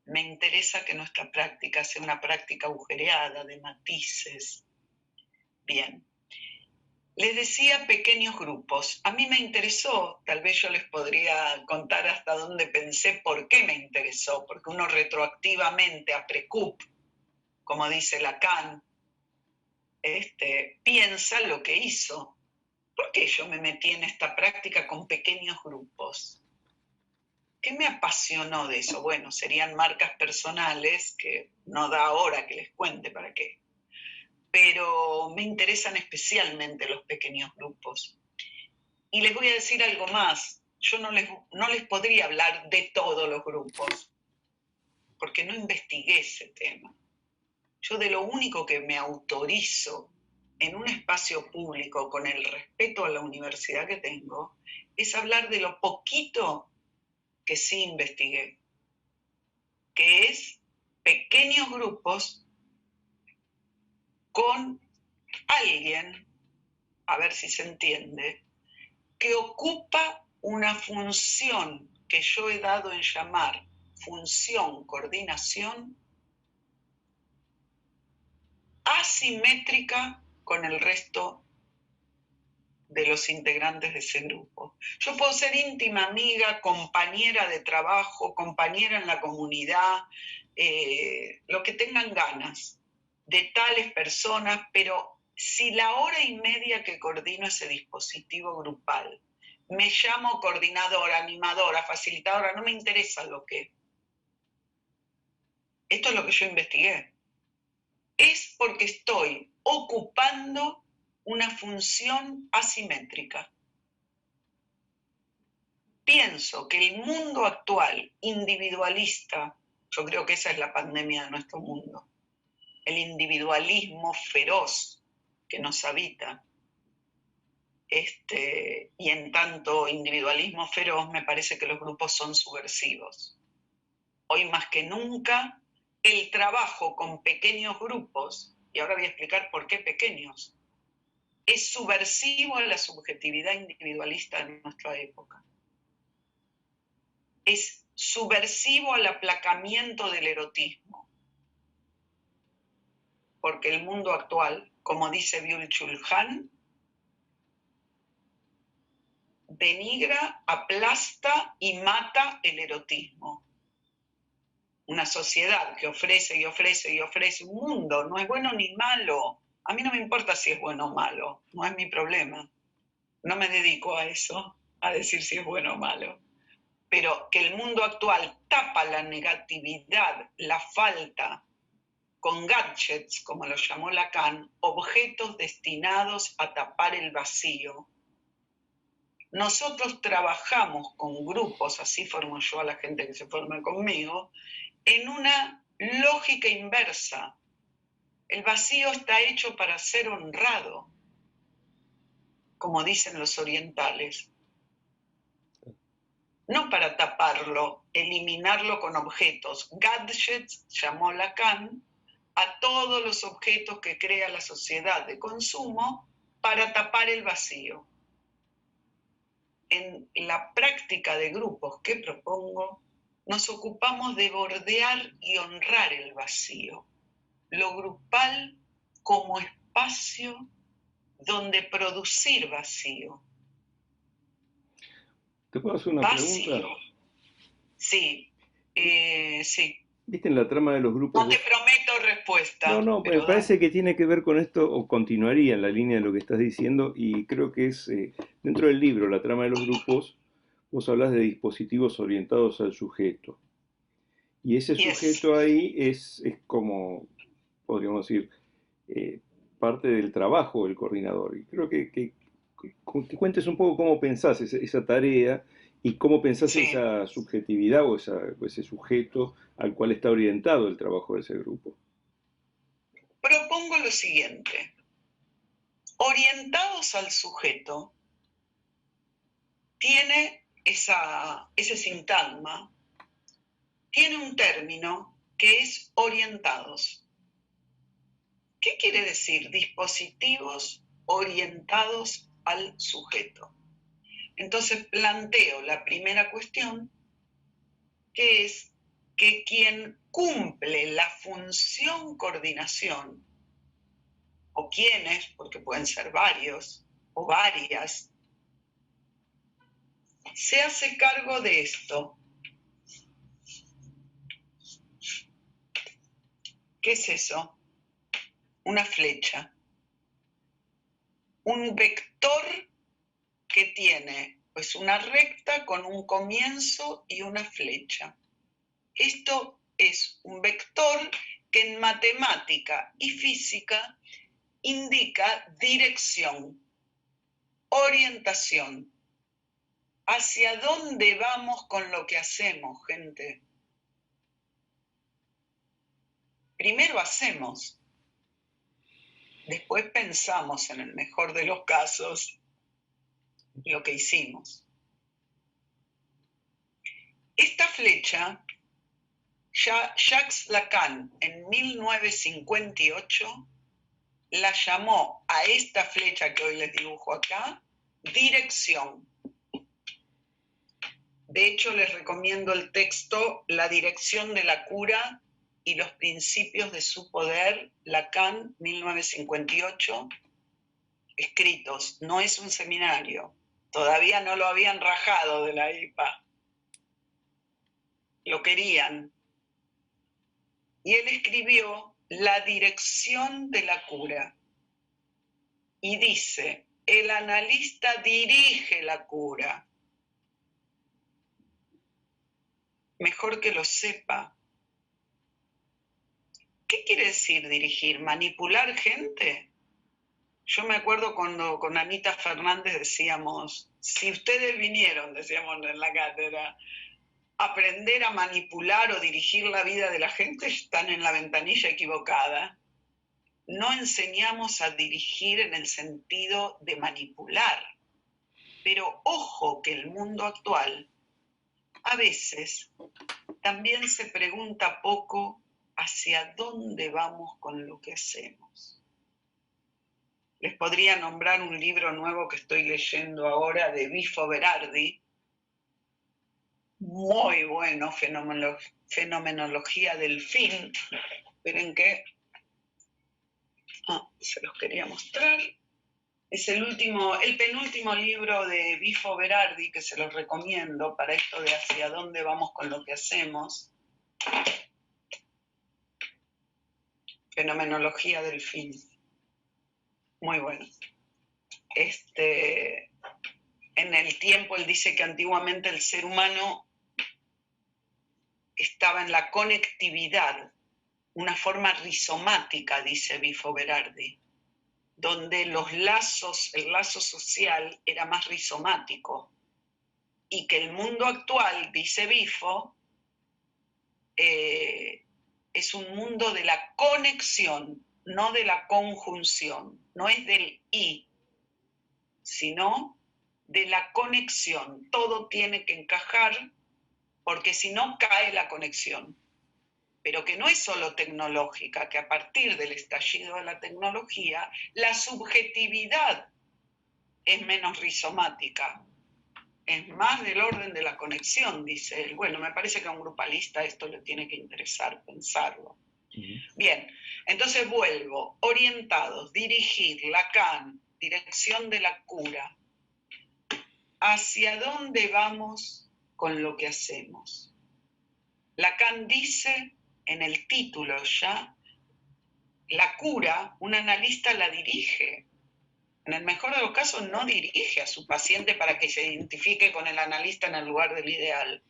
me interesa que nuestra práctica sea una práctica agujereada, de matices. Bien. Les decía pequeños grupos. A mí me interesó, tal vez yo les podría contar hasta dónde pensé por qué me interesó, porque uno retroactivamente a Precup, como dice Lacan, piensa lo que hizo. ¿Por qué yo me metí en esta práctica con pequeños grupos? ¿Qué me apasionó de eso? Bueno, serían marcas personales que no da ahora que les cuente para qué. Pero me interesan especialmente los pequeños grupos. Y les voy a decir algo más. Yo no les podría hablar de todos los grupos, porque no investigué ese tema. Yo de lo único que me autorizo en un espacio público, con el respeto a la universidad que tengo, es hablar de lo poquito que sí investigué, que es pequeños grupos con alguien, a ver si se entiende, que ocupa una función que yo he dado en llamar función, coordinación asimétrica con el resto de los integrantes de ese grupo. Yo puedo ser íntima amiga, compañera de trabajo, compañera en la comunidad, lo que tengan ganas de tales personas, pero si la hora y media que coordino ese dispositivo grupal me llamo coordinadora, animadora, facilitadora, no me interesa lo que. Esto es lo que yo investigué. Es porque estoy ocupando una función asimétrica. Pienso que el mundo actual, individualista, yo creo que esa es la pandemia de nuestro mundo, el individualismo feroz que nos habita, y en tanto individualismo feroz me parece que los grupos son subversivos. Hoy más que nunca, el trabajo con pequeños grupos, y ahora voy a explicar por qué pequeños, es subversivo a la subjetividad individualista de nuestra época. Es subversivo al aplacamiento del erotismo. Porque el mundo actual, como dice Byung-Chul Han, denigra, aplasta y mata el erotismo. Una sociedad que ofrece y ofrece y ofrece un mundo, no es bueno ni malo. A mí no me importa si es bueno o malo, no es mi problema. No me dedico a eso, a decir si es bueno o malo. Pero que el mundo actual tapa la negatividad, la falta, con gadgets, como lo llamó Lacan, objetos destinados a tapar el vacío. Nosotros trabajamos con grupos, así formo yo a la gente que se forma conmigo, en una lógica inversa. El vacío está hecho para ser honrado, como dicen los orientales. No para taparlo, eliminarlo con objetos. Gadgets, llamó Lacan, a todos los objetos que crea la sociedad de consumo para tapar el vacío. En la práctica de grupos que propongo, nos ocupamos de bordear y honrar el vacío, lo grupal como espacio donde producir vacío. ¿Te puedo hacer una pregunta? Sí, sí. ¿Viste en la trama de los grupos? No te prometo respuesta. No, me parece que tiene que ver con esto, o continuaría en la línea de lo que estás diciendo, y creo que es, dentro del libro, la trama de los grupos, vos hablas de dispositivos orientados al sujeto. Y ese sujeto ahí es como, podríamos decir, parte del trabajo del coordinador. Y creo que cuentes un poco cómo pensás esa tarea y cómo pensás esa subjetividad o ese sujeto al cual está orientado el trabajo de ese grupo. Propongo lo siguiente. Orientados al sujeto, tiene ese sintagma, tiene un término que es orientados. ¿Qué quiere decir dispositivos orientados al sujeto? Entonces planteo la primera cuestión, que es que quien cumple la función coordinación, o quienes, porque pueden ser varios o varias, se hace cargo de esto. ¿Qué es eso? Una flecha. Un vector que tiene pues una recta con un comienzo y una flecha. Esto es un vector que en matemática y física indica dirección, orientación. ¿Hacia dónde vamos con lo que hacemos, gente? Primero hacemos, después pensamos en el mejor de los casos lo que hicimos. Esta flecha, Jacques Lacan en 1958 la llamó a esta flecha que hoy les dibujo acá, dirección. De hecho, les recomiendo el texto La dirección de la cura y los principios de su poder, Lacan, 1958, escritos. No es un seminario. Todavía no lo habían rajado de la IPA. Lo querían. Y él escribió La dirección de la cura. Y dice, el analista dirige la cura. Mejor que lo sepa. ¿Qué quiere decir dirigir? ¿Manipular gente? Yo me acuerdo cuando con Anita Fernández decíamos, si ustedes vinieron, decíamos en la cátedra, a aprender a manipular o dirigir la vida de la gente, están en la ventanilla equivocada. No enseñamos a dirigir en el sentido de manipular. Pero ojo que el mundo actual a veces también se pregunta poco hacia dónde vamos con lo que hacemos. Les podría nombrar un libro nuevo que estoy leyendo ahora de Bifo Berardi, muy bueno, Fenomenología del Fin. Esperen que se los quería mostrar. Es el penúltimo libro de Bifo Berardi, que se los recomiendo para esto de hacia dónde vamos con lo que hacemos. Fenomenología del Fin. Muy bueno. En el tiempo él dice que antiguamente el ser humano estaba en la conectividad, una forma rizomática, dice Bifo Berardi, donde el lazo social era más rizomático, y que el mundo actual, dice Bifo, es un mundo de la conexión, no de la conjunción, no es del y, sino de la conexión. Todo tiene que encajar, porque si no cae la conexión. Pero que no es solo tecnológica, que a partir del estallido de la tecnología, la subjetividad es menos rizomática, es más del orden de la conexión, dice él. Bueno, me parece que a un grupalista esto le tiene que interesar pensarlo. Bien, entonces vuelvo, orientados, dirigir, Lacan, dirección de la cura. ¿Hacia dónde vamos con lo que hacemos? Lacan dice en el título ya, la cura, un analista la dirige. En el mejor de los casos no dirige a su paciente para que se identifique con el analista en el lugar del ideal.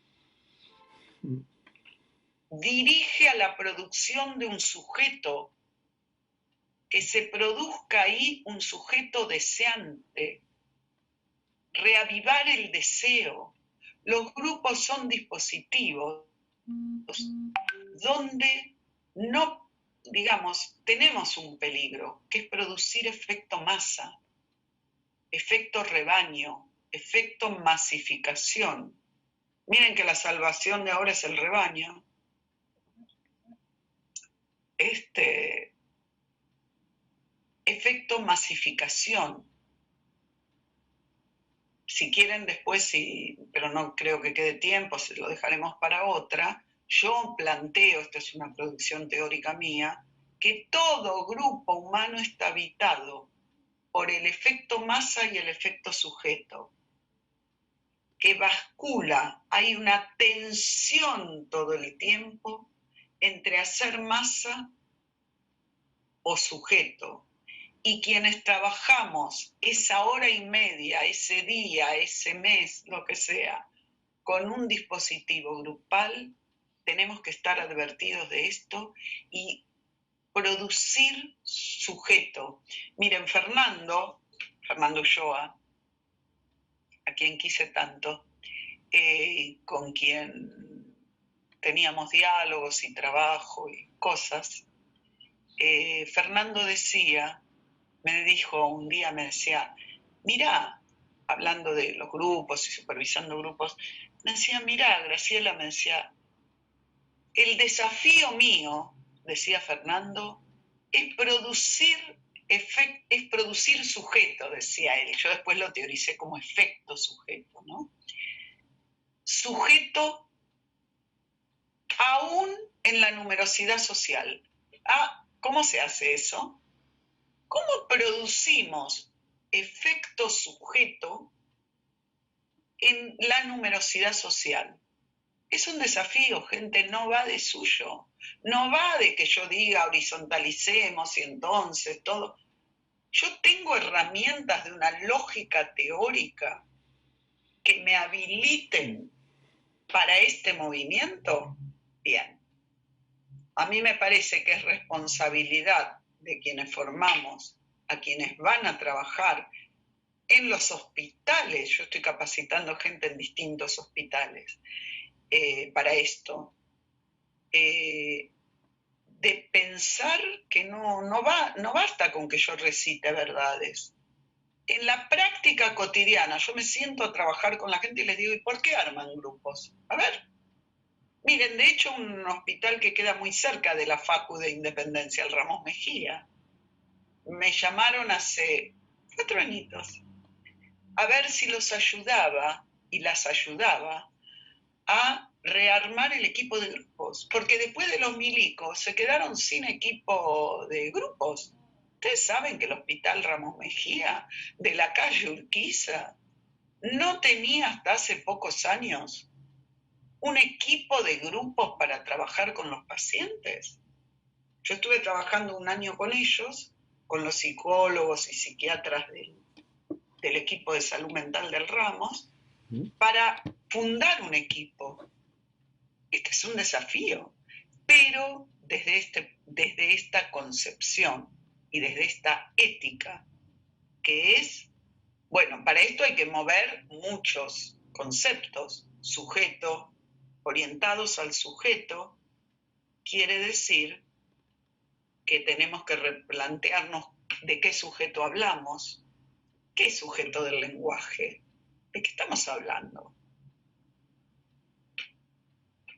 Dirige a la producción de un sujeto, que se produzca ahí un sujeto deseante, reavivar el deseo. Los grupos son dispositivos donde no, digamos, tenemos un peligro, que es producir efecto masa, efecto rebaño, efecto masificación. Miren que la salvación de ahora es el rebaño. Efecto masificación. Si quieren después, pero no creo que quede tiempo, se lo dejaremos para otra, yo planteo, esta es una producción teórica mía, que todo grupo humano está habitado por el efecto masa y el efecto sujeto, que bascula, hay una tensión todo el tiempo entre hacer masa o sujeto. Y quienes trabajamos esa hora y media, ese día, ese mes, lo que sea, con un dispositivo grupal, tenemos que estar advertidos de esto y producir sujeto. Miren, Fernando Ulloa, a quien quise tanto, con quien teníamos diálogos y trabajo y cosas, Fernando me dijo un día, me decía, mira, hablando de los grupos y supervisando grupos, me decía, mira, Graciela, me decía, el desafío mío, decía Fernando, es producir sujeto, decía él. Yo después lo teoricé como efecto sujeto, ¿no? sujeto aún en la numerosidad social. ¿Cómo se hace eso? ¿Cómo producimos efecto sujeto en la numerosidad social? Es un desafío, gente, no va de suyo. No va de que yo diga horizontalicemos y entonces todo. Yo tengo herramientas de una lógica teórica que me habiliten para este movimiento. Bien. A mí me parece que es responsabilidad de quienes formamos, a quienes van a trabajar en los hospitales. Yo estoy capacitando gente en distintos hospitales para esto. De pensar que no basta con que yo recite verdades. En la práctica cotidiana, yo me siento a trabajar con la gente y les digo, ¿y por qué arman grupos? A ver, miren, de hecho, un hospital que queda muy cerca de la Facu de Independencia, el Ramos Mejía, me llamaron hace 4 añitos a ver si los ayudaba y las ayudaba a rearmar el equipo de grupos, porque después de los milicos se quedaron sin equipo de grupos. Ustedes saben que el Hospital Ramos Mejía de la calle Urquiza no tenía hasta hace pocos años un equipo de grupos para trabajar con los pacientes. Yo estuve trabajando un año con ellos, con los psicólogos y psiquiatras del equipo de salud mental del Ramos, para fundar un equipo. Este es un desafío, pero desde esta concepción y desde esta ética, que es, bueno, para esto hay que mover muchos conceptos. Sujeto, orientados al sujeto, quiere decir que tenemos que replantearnos de qué sujeto hablamos, qué sujeto del lenguaje, de qué estamos hablando.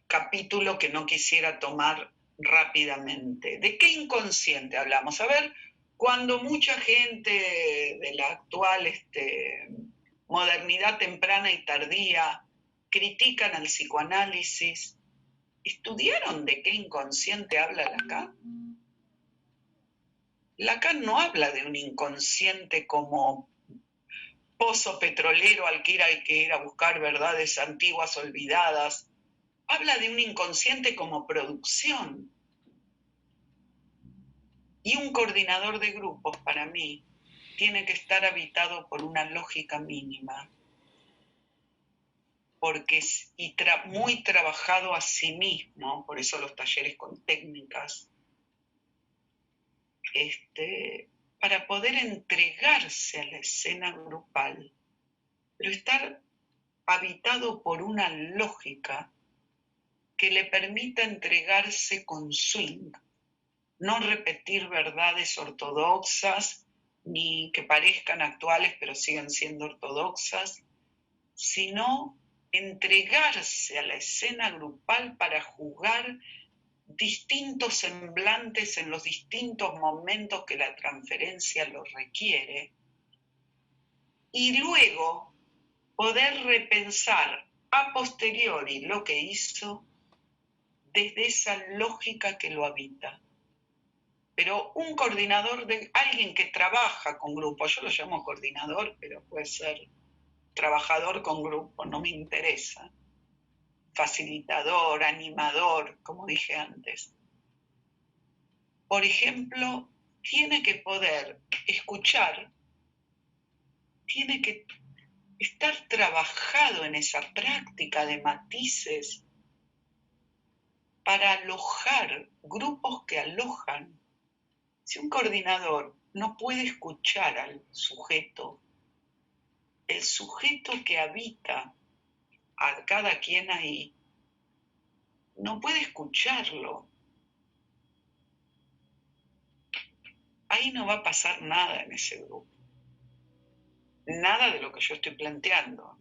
Capítulo que no quisiera tomar rápidamente. ¿De qué inconsciente hablamos? A ver, cuando mucha gente de la actual modernidad temprana y tardía critican al psicoanálisis, ¿estudiaron de qué inconsciente habla Lacan? Lacan no habla de un inconsciente como pozo petrolero al que hay que ir a buscar verdades antiguas olvidadas. Habla de un inconsciente como producción. Y un coordinador de grupos, para mí, tiene que estar habitado por una lógica mínima, porque es muy trabajado a sí mismo, por eso los talleres con técnicas, para poder entregarse a la escena grupal, pero estar habitado por una lógica que le permita entregarse con swing, no repetir verdades ortodoxas, ni que parezcan actuales pero siguen siendo ortodoxas, sino entregarse a la escena grupal para jugar distintos semblantes en los distintos momentos que la transferencia lo requiere, y luego poder repensar a posteriori lo que hizo desde esa lógica que lo habita. Pero un coordinador, alguien que trabaja con grupos, yo lo llamo coordinador, pero puede ser trabajador con grupos, no me interesa. Facilitador, animador, como dije antes. Por ejemplo, tiene que poder escuchar, tiene que estar trabajado en esa práctica de matices para alojar grupos que alojan. Si un coordinador no puede escuchar al sujeto, el sujeto que habita a cada quien ahí, no puede escucharlo. Ahí no va a pasar nada en ese grupo. Nada de lo que yo estoy planteando,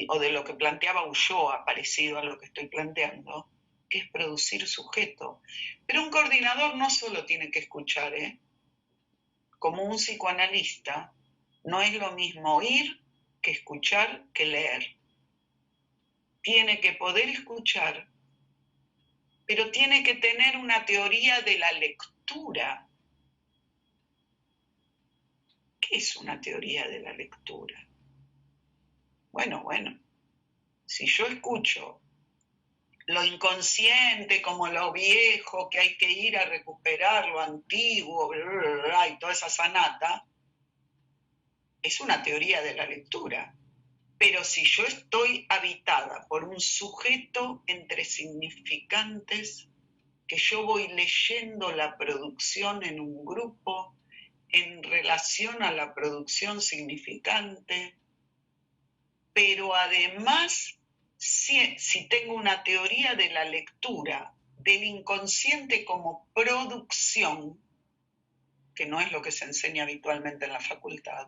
o de lo que planteaba Ulloa, parecido a lo que estoy planteando, que es producir sujeto. Pero un coordinador no solo tiene que escuchar, como un psicoanalista, no es lo mismo oír que escuchar que leer. tiene que poder escuchar, pero tiene que tener una teoría de la lectura. ¿Qué es una teoría de la lectura? Bueno, si yo escucho lo inconsciente como lo viejo, que hay que ir a recuperar lo antiguo, y toda esa sanata, es una teoría de la lectura. Pero si yo estoy habitada por un sujeto entre significantes, que yo voy leyendo la producción en un grupo en relación a la producción significante, pero además, si tengo una teoría de la lectura del inconsciente como producción, que no es lo que se enseña habitualmente en la facultad,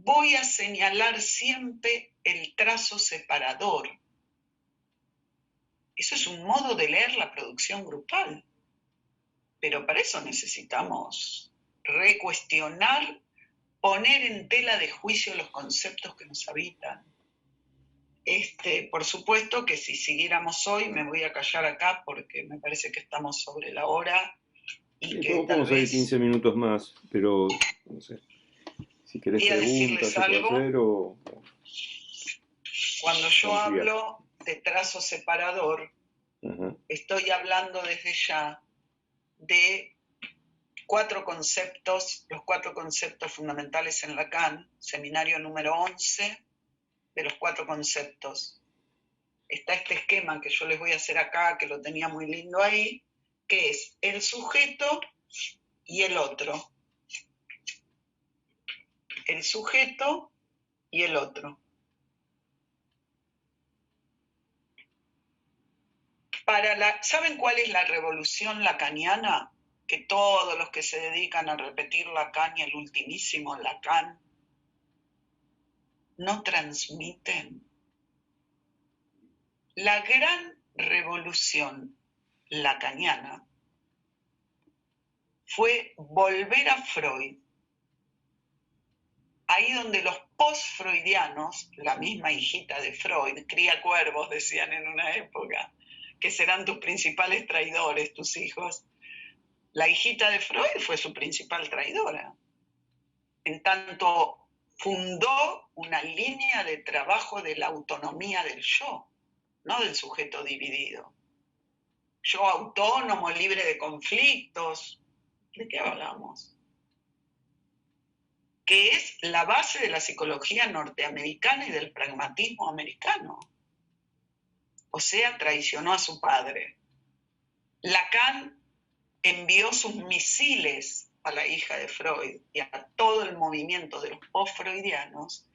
voy a señalar siempre el trazo separador. Eso es un modo de leer la producción grupal, pero para eso necesitamos recuestionar, poner en tela de juicio los conceptos que nos habitan. Por supuesto que si siguiéramos hoy, me voy a callar acá porque me parece que estamos sobre la hora y Sí, que tal podemos seguir vez 15 minutos más, pero no sé, si querés voy a preguntas decirles se puede algo. hacer o Cuando yo ampliar. hablo de trazo separador, Ajá. estoy hablando desde ya de 4 conceptos, los 4 conceptos fundamentales en Lacan, seminario número 11 de los 4 conceptos. Está este esquema que yo les voy a hacer acá, que lo tenía muy lindo ahí, que es el sujeto y el otro. El sujeto y el otro. ¿Saben cuál es la revolución lacaniana? Que todos los que se dedican a repetir Lacan y el ultimísimo Lacan no transmiten. La gran revolución lacaniana fue volver a Freud, ahí donde los post-freudianos, la misma hijita de Freud, cría cuervos, decían en una época, que serán tus principales traidores, tus hijos. La hijita de Freud fue su principal traidora. En tanto fundó una línea de trabajo de la autonomía del yo, no del sujeto dividido. Yo autónomo, libre de conflictos. ¿De qué hablamos? Que es la base de la psicología norteamericana y del pragmatismo americano. O sea, traicionó a su padre. Lacan envió sus misiles a la hija de Freud y a todo el movimiento de los post-freudianos,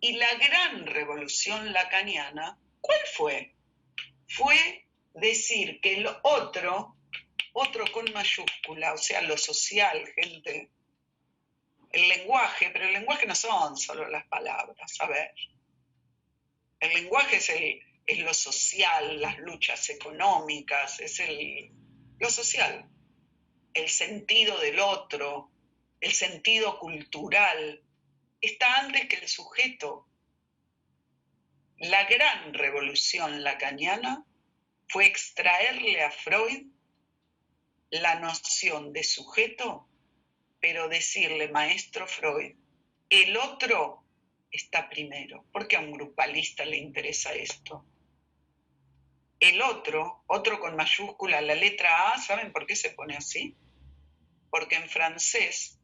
y la gran revolución lacaniana, ¿cuál fue? Fue decir que el otro con mayúscula, o sea, lo social, gente, el lenguaje, pero el lenguaje no son solo las palabras, a ver. El lenguaje es lo social, las luchas económicas, es lo social, el sentido del otro, el sentido cultural, está antes que el sujeto. La gran revolución lacaniana fue extraerle a Freud la noción de sujeto, pero decirle, maestro Freud, el otro está primero. ¿Por qué a un grupalista le interesa esto? El otro con mayúscula, la letra A, ¿saben por qué se pone así? Porque en francés,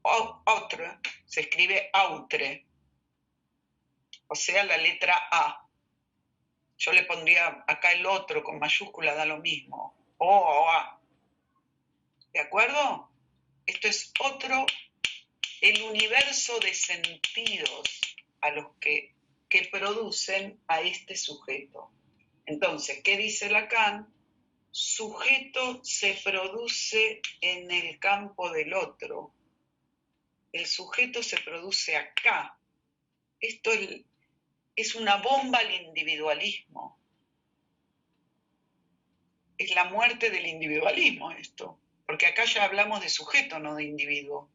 autre se escribe autre, o sea, la letra A. Yo le pondría acá el otro con mayúscula, da lo mismo, o A. ¿De acuerdo? Esto es otro, el universo de sentidos a los que producen a este sujeto. Entonces, ¿qué dice Lacan? Sujeto se produce en el campo del otro. El sujeto se produce acá. Esto es una bomba al individualismo. Es la muerte del individualismo esto. Porque acá ya hablamos de sujeto, no de individuo.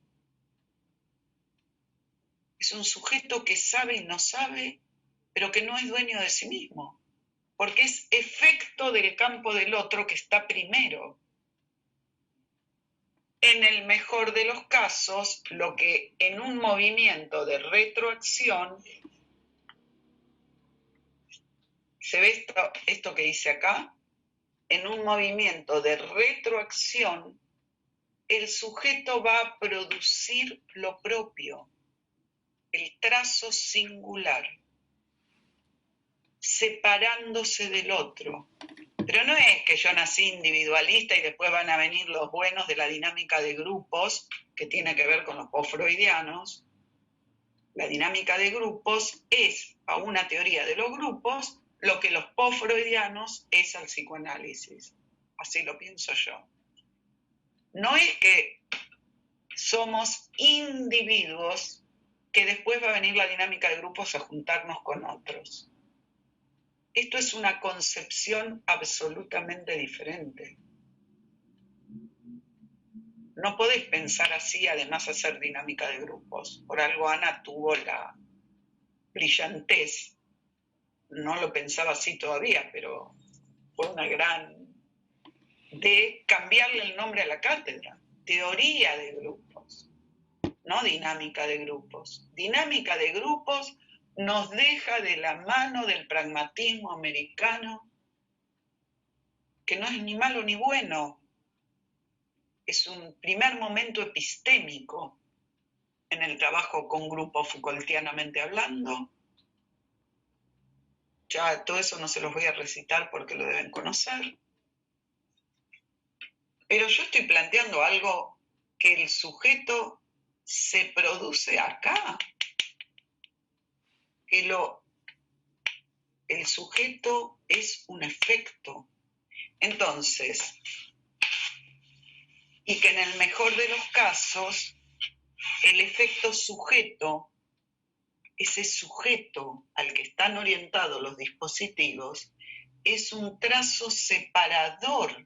Es un sujeto que sabe y no sabe, pero que no es dueño de sí mismo, porque es efecto del campo del otro que está primero. En el mejor de los casos, lo que en un movimiento de retroacción, ¿se ve esto que dice acá? En un movimiento de retroacción, el sujeto va a producir lo propio, el trazo singular, separándose del otro. Pero no es que yo nací individualista y después van a venir los buenos de la dinámica de grupos, que tiene que ver con los post-freudianos. La dinámica de grupos es a una teoría de los grupos lo que los post-freudianos es al psicoanálisis. Así lo pienso yo. No es que somos individuos que después va a venir la dinámica de grupos a juntarnos con otros. Esto es una concepción absolutamente diferente. No podés pensar así, además hacer dinámica de grupos. Por algo Ana tuvo la brillantez. No lo pensaba así todavía, pero fue una gran... de cambiarle el nombre a la cátedra. Teoría de grupos, no dinámica de grupos. Dinámica de grupos nos deja de la mano del pragmatismo americano, que no es ni malo ni bueno, es un primer momento epistémico en el trabajo con grupos Foucaultianamente hablando. Ya todo eso no se los voy a recitar porque lo deben conocer. Pero yo estoy planteando algo que el sujeto se produce acá, que el sujeto es un efecto. Entonces, y que en el mejor de los casos, el efecto sujeto, ese sujeto al que están orientados los dispositivos, es un trazo separador.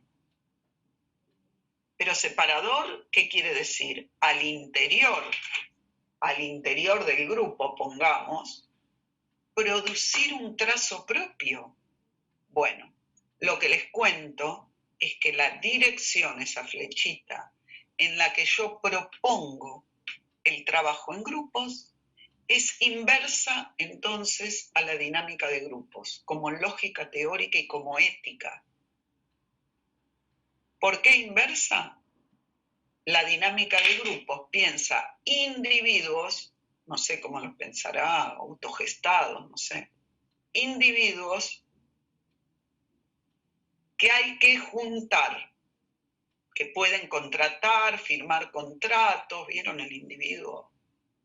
Pero separador, ¿qué quiere decir? Al interior del grupo, pongamos, producir un trazo propio. Bueno, lo que les cuento es que la dirección, esa flechita, en la que yo propongo el trabajo en grupos, es inversa entonces a la dinámica de grupos, como lógica teórica y como ética. ¿Por qué inversa? La dinámica de grupos piensa individuos, no sé cómo los pensará, autogestados, no sé, individuos que hay que juntar, que pueden contratar, firmar contratos. ¿Vieron el individuo?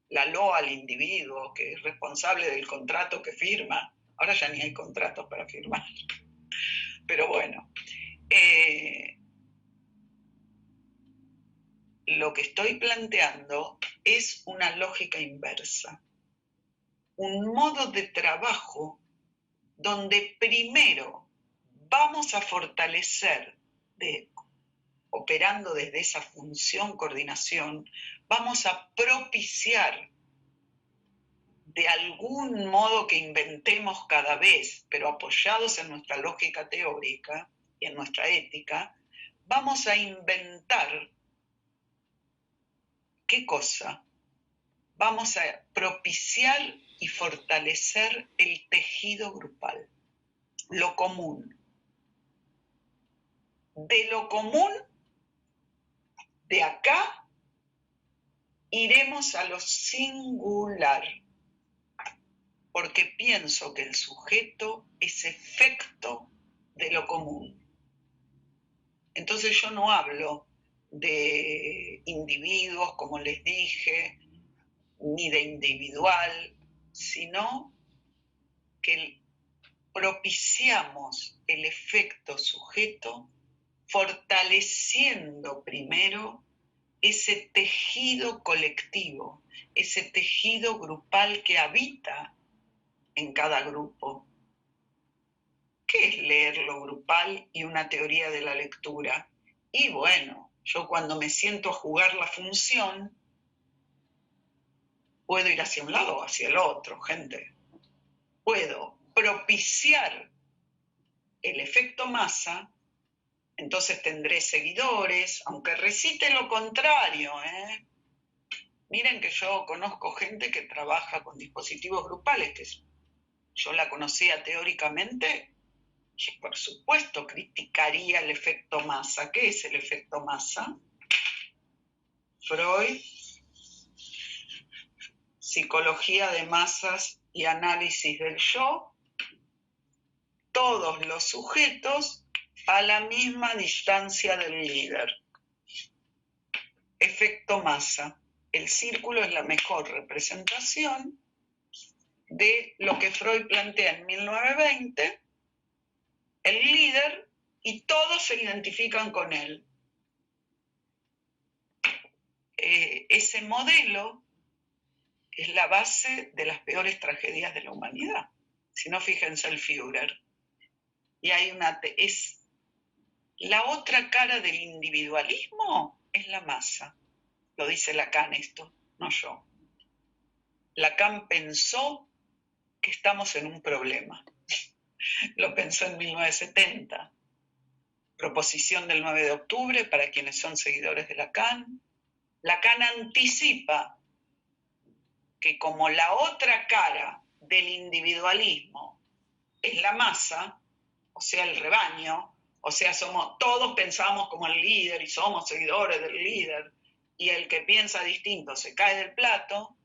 La loa al individuo, que es responsable del contrato que firma. Ahora ya ni hay contratos para firmar. Pero bueno, lo que estoy planteando es una lógica inversa. Un modo de trabajo donde primero vamos a fortalecer, operando desde esa función coordinación, vamos a propiciar de algún modo que inventemos cada vez, pero apoyados en nuestra lógica teórica y en nuestra ética, vamos a inventar, ¿qué cosa? Vamos a propiciar y fortalecer el tejido grupal, lo común. De lo común, de acá, iremos a lo singular, porque pienso que el sujeto es efecto de lo común. Entonces yo no hablo de individuos, como les dije, ni de individual, sino que propiciamos el efecto sujeto fortaleciendo primero ese tejido colectivo, ese tejido grupal que habita en cada grupo. ¿Qué es leer lo grupal y una teoría de la lectura? Y bueno, yo cuando me siento a jugar la función, puedo ir hacia un lado o hacia el otro, gente. puedo propiciar el efecto masa, entonces tendré seguidores, aunque recite lo contrario, ¿eh? Miren que yo conozco gente que trabaja con dispositivos grupales, que yo la conocía teóricamente, y por supuesto criticaría el efecto masa. ¿Qué es el efecto masa? Freud, psicología de masas y análisis del yo, todos los sujetos a la misma distancia del líder. Efecto masa. El círculo es la mejor representación de lo que Freud plantea en 1920, el líder, y todos se identifican con él. Ese modelo es la base de las peores tragedias de la humanidad. Si no, fíjense el Führer. Y hay es la otra cara del individualismo, es la masa. Lo dice Lacan esto, no yo. Lacan pensó que estamos en un problema. Lo pensó en 1970. Proposición del 9 de octubre para quienes son seguidores de Lacan. Lacan anticipa que como la otra cara del individualismo es la masa, o sea, el rebaño, o sea, todos pensamos como el líder y somos seguidores del líder, y el que piensa distinto se cae del plato,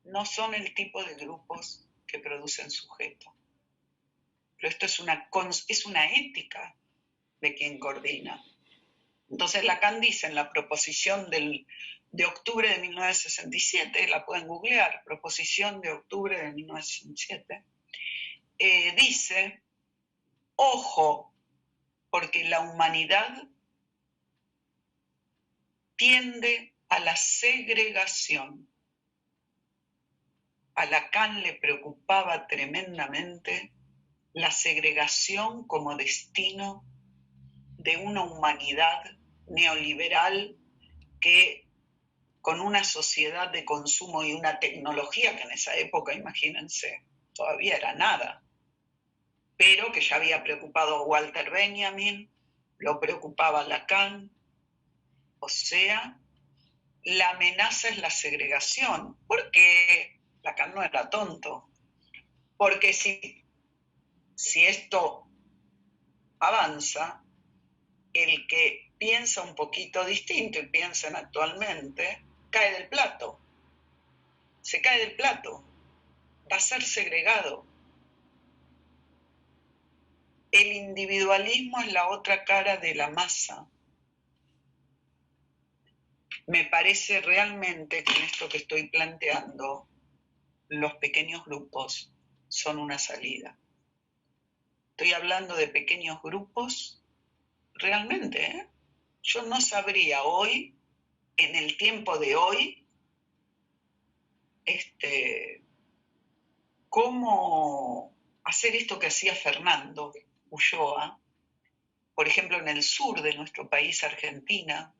no son el tipo de grupos que producen sujeto. Pero esto es una ética de quien coordina. Entonces Lacan dice en la proposición de octubre de 1967, la pueden googlear, proposición de octubre de 1967, dice, ojo, porque la humanidad tiende a la segregación. A Lacan le preocupaba tremendamente la segregación como destino de una humanidad neoliberal que, con una sociedad de consumo y una tecnología que en esa época, imagínense, todavía era nada, pero que ya había preocupado a Walter Benjamin, lo preocupaba Lacan. O sea, la amenaza es la segregación. ¿Por qué? Lacan no era tonto. Porque si esto avanza, el que piensa un poquito distinto y piensa actualmente, cae del plato. Se cae del plato. Va a ser segregado. El individualismo es la otra cara de la masa. Me parece realmente que en esto que estoy planteando, los pequeños grupos son una salida. Estoy hablando de pequeños grupos, realmente, ¿eh? Yo no sabría hoy, en el tiempo de hoy, cómo hacer esto que hacía Fernando Ulloa. Por ejemplo, en el sur de nuestro país, Argentina,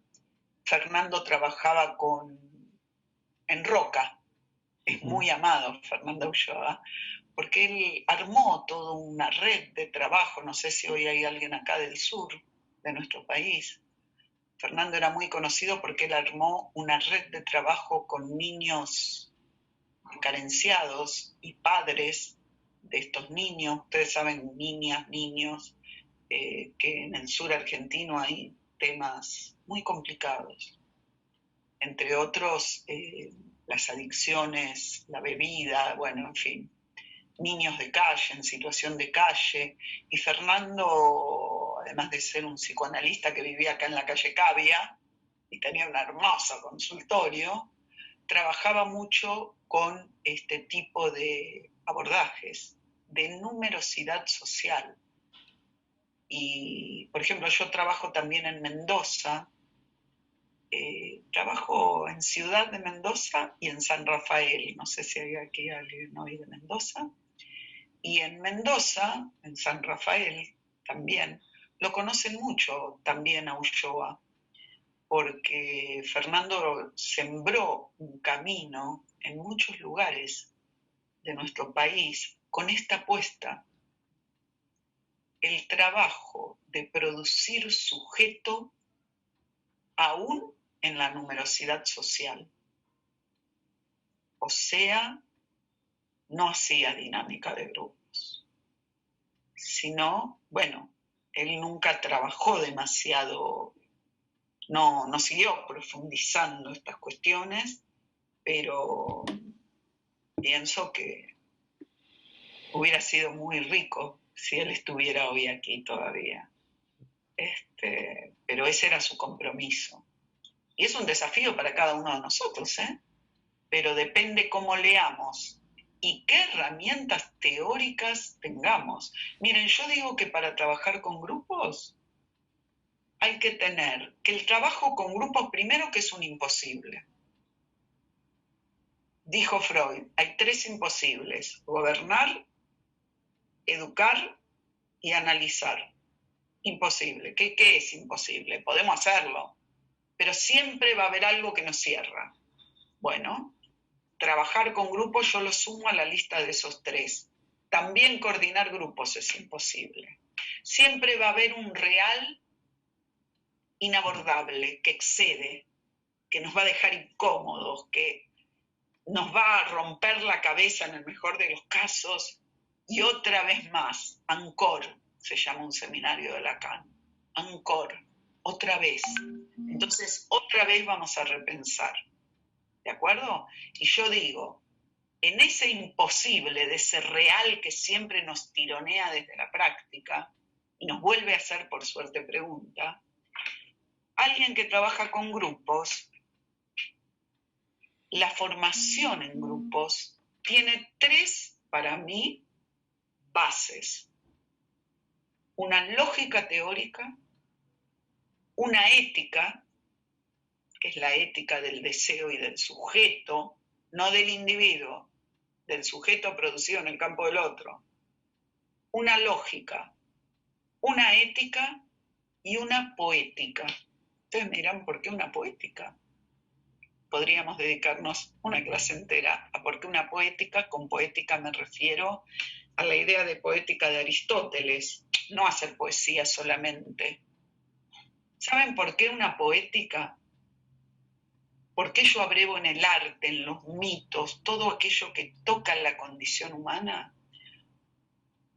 Fernando trabajaba en Roca. Es muy amado Fernando Ulloa, porque él armó toda una red de trabajo. No sé si hoy hay alguien acá del sur de nuestro país. Fernando era muy conocido porque él armó una red de trabajo con niños carenciados y padres de estos niños. Ustedes saben, niñas, niños, que en el sur argentino hay temas muy complicados. Entre otros, las adicciones, la bebida, bueno, en fin, niños de calle, en situación de calle. Y Fernando, además de ser un psicoanalista que vivía acá en la calle Cavia y tenía un hermoso consultorio, trabajaba mucho con este tipo de abordajes, de numerosidad social. Y, por ejemplo, yo trabajo también en Mendoza, trabajo en Ciudad de Mendoza y en San Rafael. No sé si hay aquí alguien hoy de Mendoza. Y en Mendoza, en San Rafael también, lo conocen mucho también a Ulloa, porque Fernando sembró un camino en muchos lugares de nuestro país con esta apuesta: el trabajo de producir sujeto aún en la numerosidad social. O sea, no hacía dinámica de grupos, sino, bueno, él nunca trabajó demasiado, no siguió profundizando estas cuestiones, pero pienso que hubiera sido muy rico si él estuviera hoy aquí todavía. Pero ese era su compromiso. Y es un desafío para cada uno de nosotros, pero depende cómo leamos y qué herramientas teóricas tengamos. Miren, yo digo que para trabajar con grupos hay que tener que el trabajo con grupos, primero, que es un imposible. Dijo Freud, hay 3 imposibles: gobernar, educar y analizar. Imposible. ¿Qué es imposible? Podemos hacerlo, pero siempre va a haber algo que nos cierra. Bueno, trabajar con grupos yo lo sumo a la lista de esos 3. También coordinar grupos es imposible. Siempre va a haber un real inabordable que excede, que nos va a dejar incómodos, que nos va a romper la cabeza en el mejor de los casos. Y otra vez más, Ancor, se llama un seminario de Lacan. Ancor, otra vez. Entonces, otra vez vamos a repensar. ¿De acuerdo? Y yo digo, en ese imposible de ese real que siempre nos tironea desde la práctica y nos vuelve a hacer, por suerte, pregunta, alguien que trabaja con grupos, la formación en grupos tiene 3, para mí, bases: una lógica teórica, una ética, que es la ética del deseo y del sujeto, no del individuo, del sujeto producido en el campo del otro, una lógica, una ética y una poética. Ustedes me dirán, ¿por qué una poética? Podríamos dedicarnos una clase entera a por qué una poética. Con poética me refiero a la idea de poética de Aristóteles, no hacer poesía solamente. ¿Saben por qué una poética? ¿Por qué yo abrevo en el arte, en los mitos, todo aquello que toca la condición humana?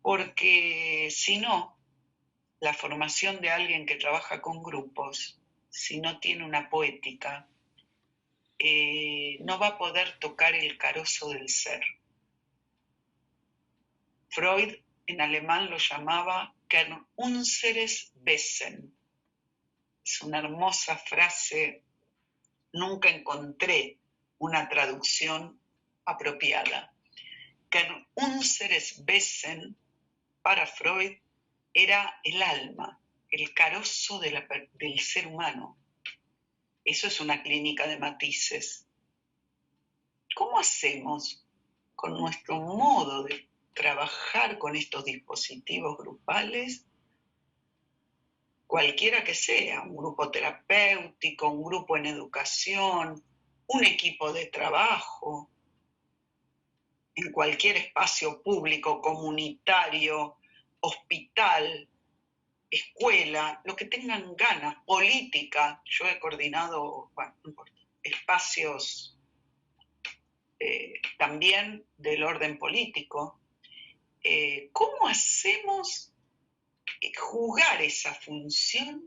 Porque si no, la formación de alguien que trabaja con grupos, si no tiene una poética, no va a poder tocar el carozo del ser. Freud en alemán lo llamaba Kern unseres Wesen. Es una hermosa frase, nunca encontré una traducción apropiada. Kern unseres Wesen para Freud era el alma, el carozo del ser humano. Eso es una clínica de matices. ¿Cómo hacemos con nuestro modo de trabajar con estos dispositivos grupales, cualquiera que sea, un grupo terapéutico, un grupo en educación, un equipo de trabajo, en cualquier espacio público, comunitario, hospital, escuela, lo que tengan ganas, política? Yo he coordinado, bueno, espacios también del orden político. ¿Cómo hacemos jugar esa función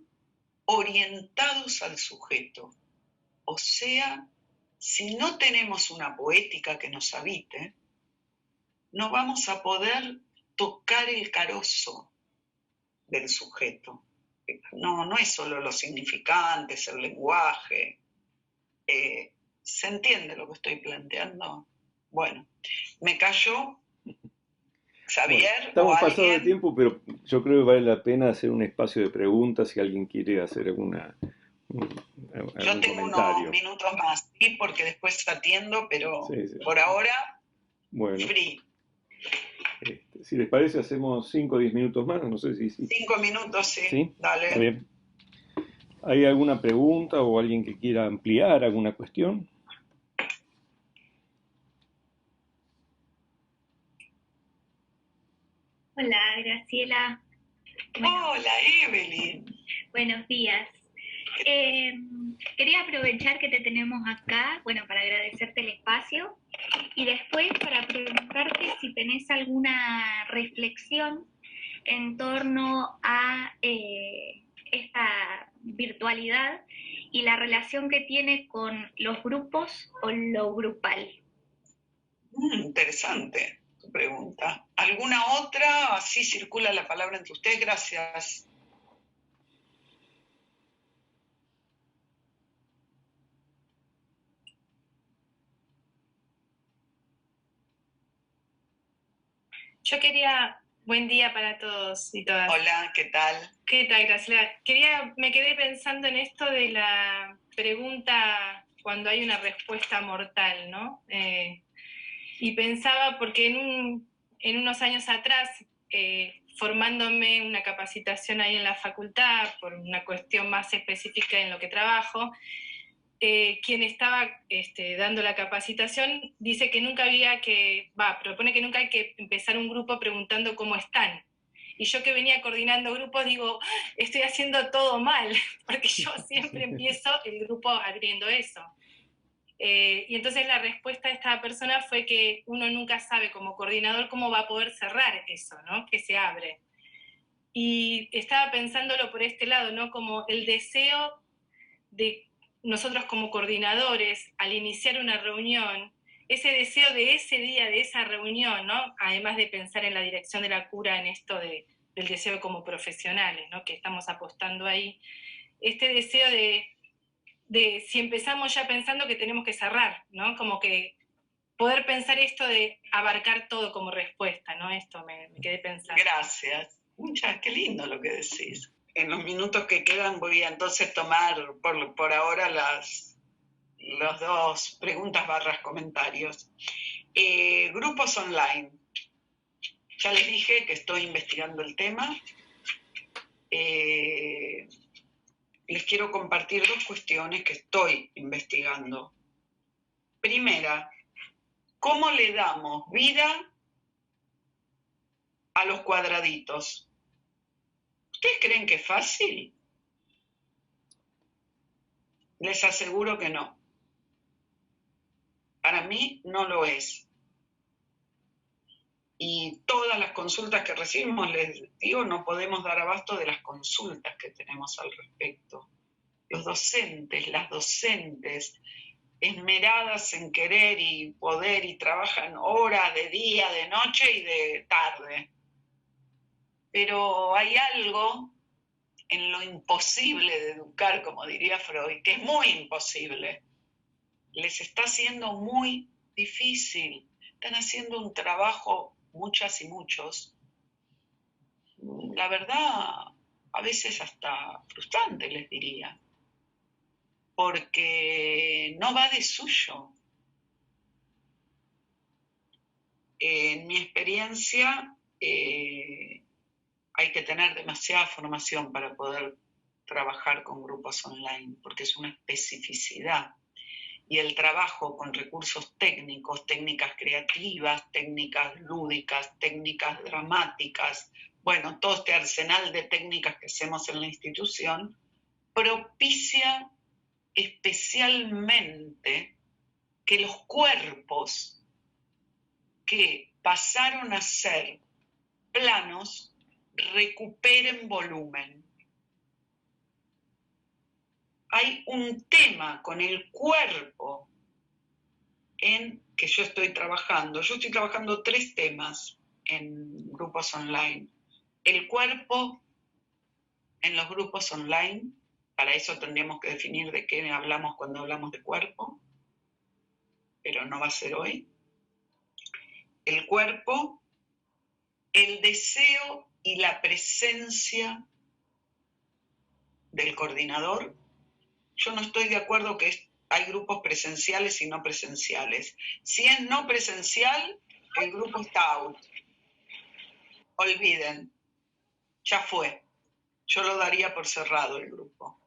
orientados al sujeto? O sea, si no tenemos una poética que nos habite, no vamos a poder tocar el carozo del sujeto. No es solo los significantes, el lenguaje. ¿Se entiende lo que estoy planteando? Bueno, me callo. Xavier, bueno, estamos o pasados de alguien. tiempo, pero yo creo que vale la pena hacer un espacio de preguntas si alguien quiere hacer Yo algún tengo comentario. unos minutos más, sí, porque después atiendo, pero Sí. por ahora, bueno, free. Si les parece, hacemos 5 o 10 minutos más. No sé si... 5 minutos, sí. ¿Sí? Dale. Está bien. ¿Hay alguna pregunta o alguien que quiera ampliar alguna cuestión? Hola, Graciela. Hola, Evelyn. Buenos días. Quería aprovechar que te tenemos acá, para agradecerte el espacio y después para preguntarte si tenés alguna reflexión en torno a esta virtualidad y la relación que tiene con los grupos o lo grupal. Interesante tu pregunta. ¿Alguna otra? Así circula la palabra entre ustedes. Gracias. Yo quería, buen día para todos y todas. Hola, ¿qué tal? ¿Qué tal, Graciela? Me quedé pensando en esto de la pregunta cuando hay una respuesta mortal, ¿no? Y pensaba, porque en unos años atrás, formándome una capacitación ahí en la facultad, por una cuestión más específica en lo que trabajo, quien estaba dando la capacitación dice que propone que nunca hay que empezar un grupo preguntando cómo están. Y yo que venía coordinando grupos digo, estoy haciendo todo mal, porque yo siempre empiezo el grupo abriendo eso. Y entonces la respuesta de esta persona fue que uno nunca sabe como coordinador cómo va a poder cerrar eso, ¿no? Que se abre. Y estaba pensándolo por este lado, ¿no? Como el deseo de nosotros como coordinadores, al iniciar una reunión, ese deseo de ese día, de esa reunión, ¿no? Además de pensar en la dirección de la cura, en esto del deseo como profesionales, ¿no? Que estamos apostando ahí, este deseo de si empezamos ya pensando que tenemos que cerrar, ¿no? Como que poder pensar esto de abarcar todo como respuesta, ¿no? Esto me quedé pensando. Gracias. Qué lindo lo que decís. En los minutos que quedan voy a entonces tomar por ahora las dos preguntas / comentarios. Grupos online. Ya les dije que estoy investigando el tema. Les quiero compartir 2 cuestiones que estoy investigando. Primera, ¿cómo le damos vida a los cuadraditos? ¿Ustedes creen que es fácil? Les aseguro que no. Para mí no lo es. Y todas las consultas que recibimos, les digo, no podemos dar abasto de las consultas que tenemos al respecto. Los docentes, las docentes, esmeradas en querer y poder y trabajan horas de día, de noche y de tarde. Pero hay algo en lo imposible de educar, como diría Freud, que es muy imposible. Les está haciendo muy difícil. Están haciendo un trabajo, muchas y muchos, la verdad, a veces hasta frustrante, les diría, porque no va de suyo. En mi experiencia, hay que tener demasiada formación para poder trabajar con grupos online, porque es una especificidad. Y el trabajo con recursos técnicos, técnicas creativas, técnicas lúdicas, técnicas dramáticas, bueno, todo este arsenal de técnicas que hacemos en la institución, propicia especialmente que los cuerpos que pasaron a ser planos recuperen volumen. Hay un tema con el cuerpo en que yo estoy trabajando. Yo estoy trabajando 3 temas en grupos online. El cuerpo en los grupos online, para eso tendríamos que definir de qué hablamos cuando hablamos de cuerpo, pero no va a ser hoy. El cuerpo, el deseo y la presencia del coordinador. Yo no estoy de acuerdo que hay grupos presenciales y no presenciales. Si es no presencial, el grupo está out. Olviden, ya fue. Yo lo daría por cerrado el grupo.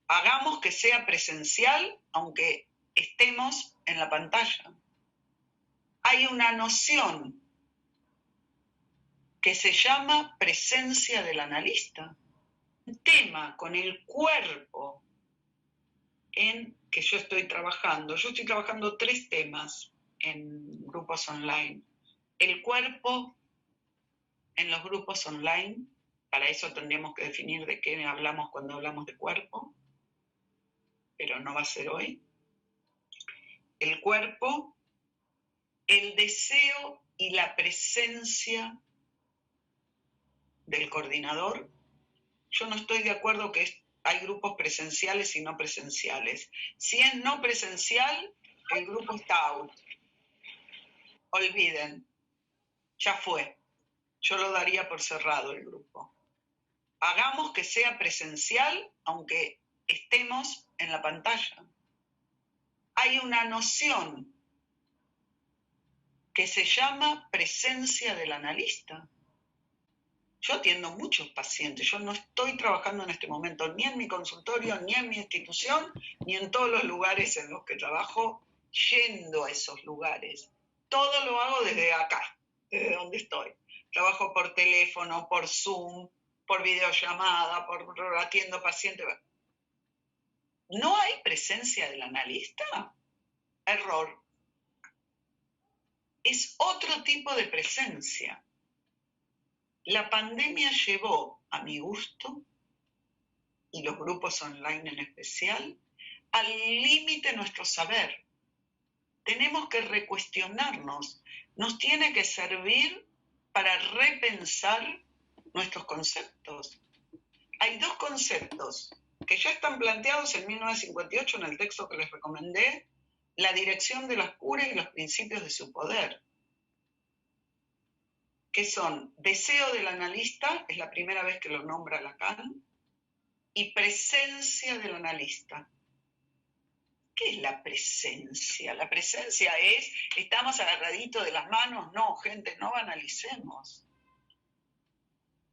Hagamos que sea presencial, aunque estemos en la pantalla. Hay una noción que se llama presencia del analista. Un tema con el cuerpo en que yo estoy trabajando. Yo estoy trabajando 3 temas en grupos online. El cuerpo en los grupos online, para eso tendríamos que definir de qué hablamos cuando hablamos de cuerpo, pero no va a ser hoy. El cuerpo, el deseo y la presencia del coordinador. Yo no estoy de acuerdo que hay grupos presenciales y no presenciales. Si es no presencial, el grupo está out. Olviden, ya fue. Yo lo daría por cerrado el grupo. Hagamos que sea presencial, aunque estemos en la pantalla. Hay una noción que se llama presencia del analista. Yo atiendo muchos pacientes, yo no estoy trabajando en este momento ni en mi consultorio, ni en mi institución, ni en todos los lugares en los que trabajo, yendo a esos lugares. Todo lo hago desde acá, desde donde estoy. Trabajo por teléfono, por Zoom, por videollamada, atiendo pacientes. ¿No hay presencia del analista? Error. Es otro tipo de presencia. La pandemia llevó, a mi gusto, y los grupos online en especial, al límite nuestro saber. Tenemos que recuestionarnos. Nos tiene que servir para repensar nuestros conceptos. Hay 2 conceptos que ya están planteados en 1958 en el texto que les recomendé, la dirección de las curas y los principios de su poder, que son deseo del analista, es la primera vez que lo nombra Lacan, y presencia del analista. ¿Qué es la presencia? La presencia es, estamos agarraditos de las manos. No, gente, no banalicemos.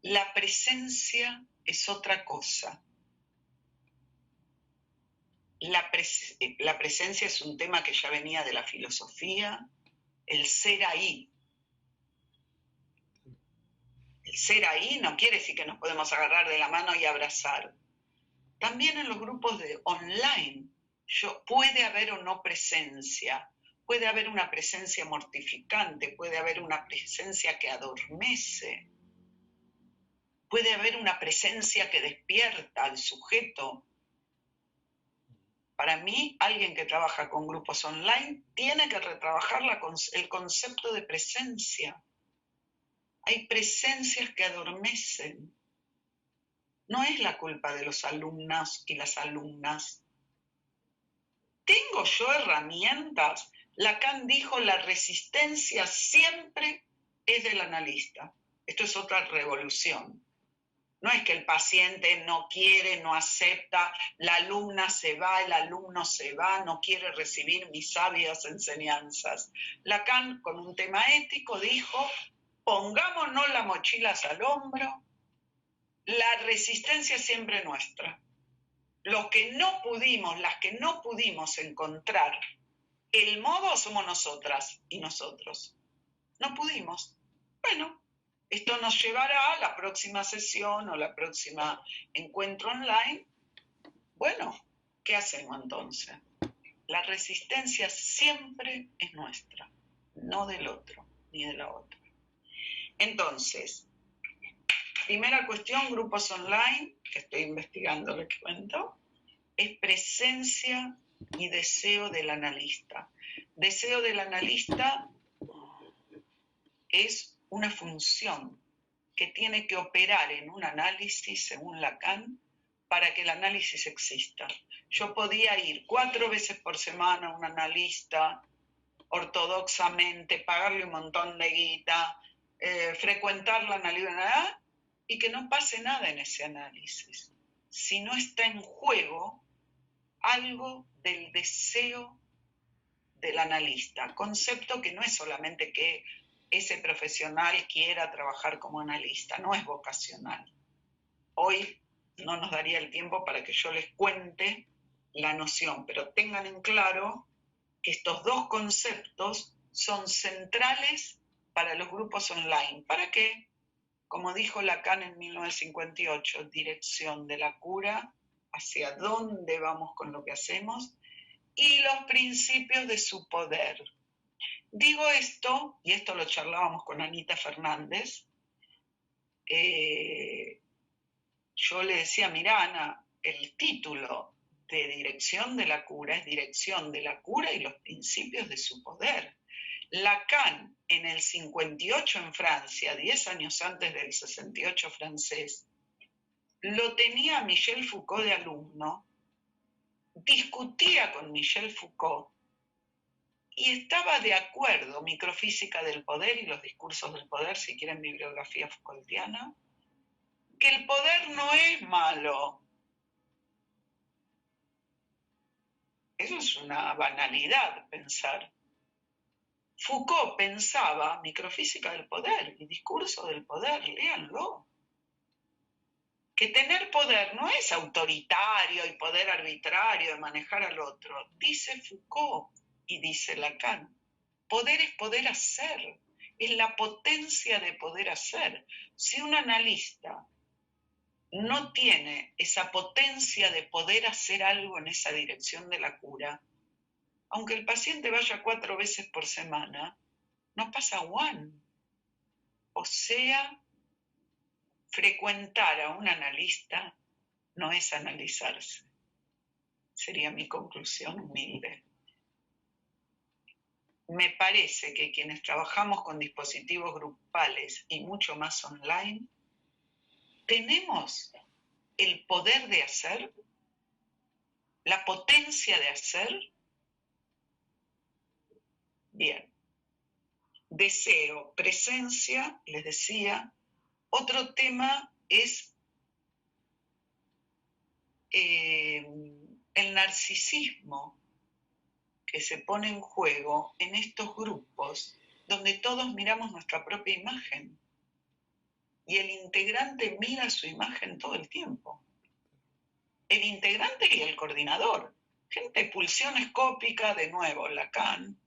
La presencia es otra cosa. La presencia es un tema que ya venía de la filosofía, el ser ahí. El ser ahí no quiere decir que nos podemos agarrar de la mano y abrazar. También en los grupos de online puede haber o no presencia, puede haber una presencia mortificante, puede haber una presencia que adormece, puede haber una presencia que despierta al sujeto. Para mí, alguien que trabaja con grupos online tiene que retrabajar el concepto de presencia. Hay presencias que adormecen. No es la culpa de los alumnos y las alumnas. ¿Tengo yo herramientas? Lacan dijo, la resistencia siempre es del analista. Esto es otra revolución. No es que el paciente no quiere, no acepta, la alumna se va, el alumno se va, no quiere recibir mis sabias enseñanzas. Lacan, con un tema ético, dijo, pongámonos las mochilas al hombro, la resistencia es siempre nuestra. Los que no pudimos, las que no pudimos encontrar el modo somos nosotras y nosotros. No pudimos. Bueno, esto nos llevará a la próxima sesión o la próxima encuentro online. Bueno, ¿qué hacemos entonces? La resistencia siempre es nuestra, no del otro ni de la otra. Entonces, primera cuestión, grupos online, que estoy investigando, les cuento, es presencia y deseo del analista. Deseo del analista es una función que tiene que operar en un análisis, según Lacan, para que el análisis exista. Yo podía ir 4 veces por semana a un analista, ortodoxamente, pagarle un montón de guita, frecuentar la analítica, y que no pase nada en ese análisis. Si no está en juego algo del deseo del analista, concepto que no es solamente que ese profesional quiera trabajar como analista, no es vocacional. Hoy no nos daría el tiempo para que yo les cuente la noción, pero tengan en claro que estos 2 conceptos son centrales para los grupos online. ¿Para qué? como dijo Lacan en 1958, dirección de la cura, hacia dónde vamos con lo que hacemos, y los principios de su poder. Digo esto, y esto lo charlábamos con Anita Fernández, yo le decía, mirá, Ana, el título de dirección de la cura es dirección de la cura y los principios de su poder. Lacan, en el 58 en Francia, 10 años antes del 68 francés, lo tenía a Michel Foucault de alumno, discutía con Michel Foucault y estaba de acuerdo, Microfísica del poder y los discursos del poder, si quieren bibliografía Foucaultiana, que el poder no es malo. Eso es una banalidad pensar. Foucault pensaba Microfísica del poder y discurso del poder, léanlo. Que tener poder no es autoritario y poder arbitrario de manejar al otro. Dice Foucault y dice Lacan, poder es poder hacer, es la potencia de poder hacer. Si un analista no tiene esa potencia de poder hacer algo en esa dirección de la cura, aunque el paciente vaya 4 veces por semana, no pasa one. O sea, frecuentar a un analista no es analizarse. Sería mi conclusión humilde. Me parece que quienes trabajamos con dispositivos grupales y mucho más online, tenemos el poder de hacer, la potencia de hacer. Bien. Deseo, presencia, les decía. Otro tema es el narcisismo que se pone en juego en estos grupos donde todos miramos nuestra propia imagen y el integrante mira su imagen todo el tiempo. El integrante y el coordinador. Gente pulsión escópica, de nuevo, Lacan.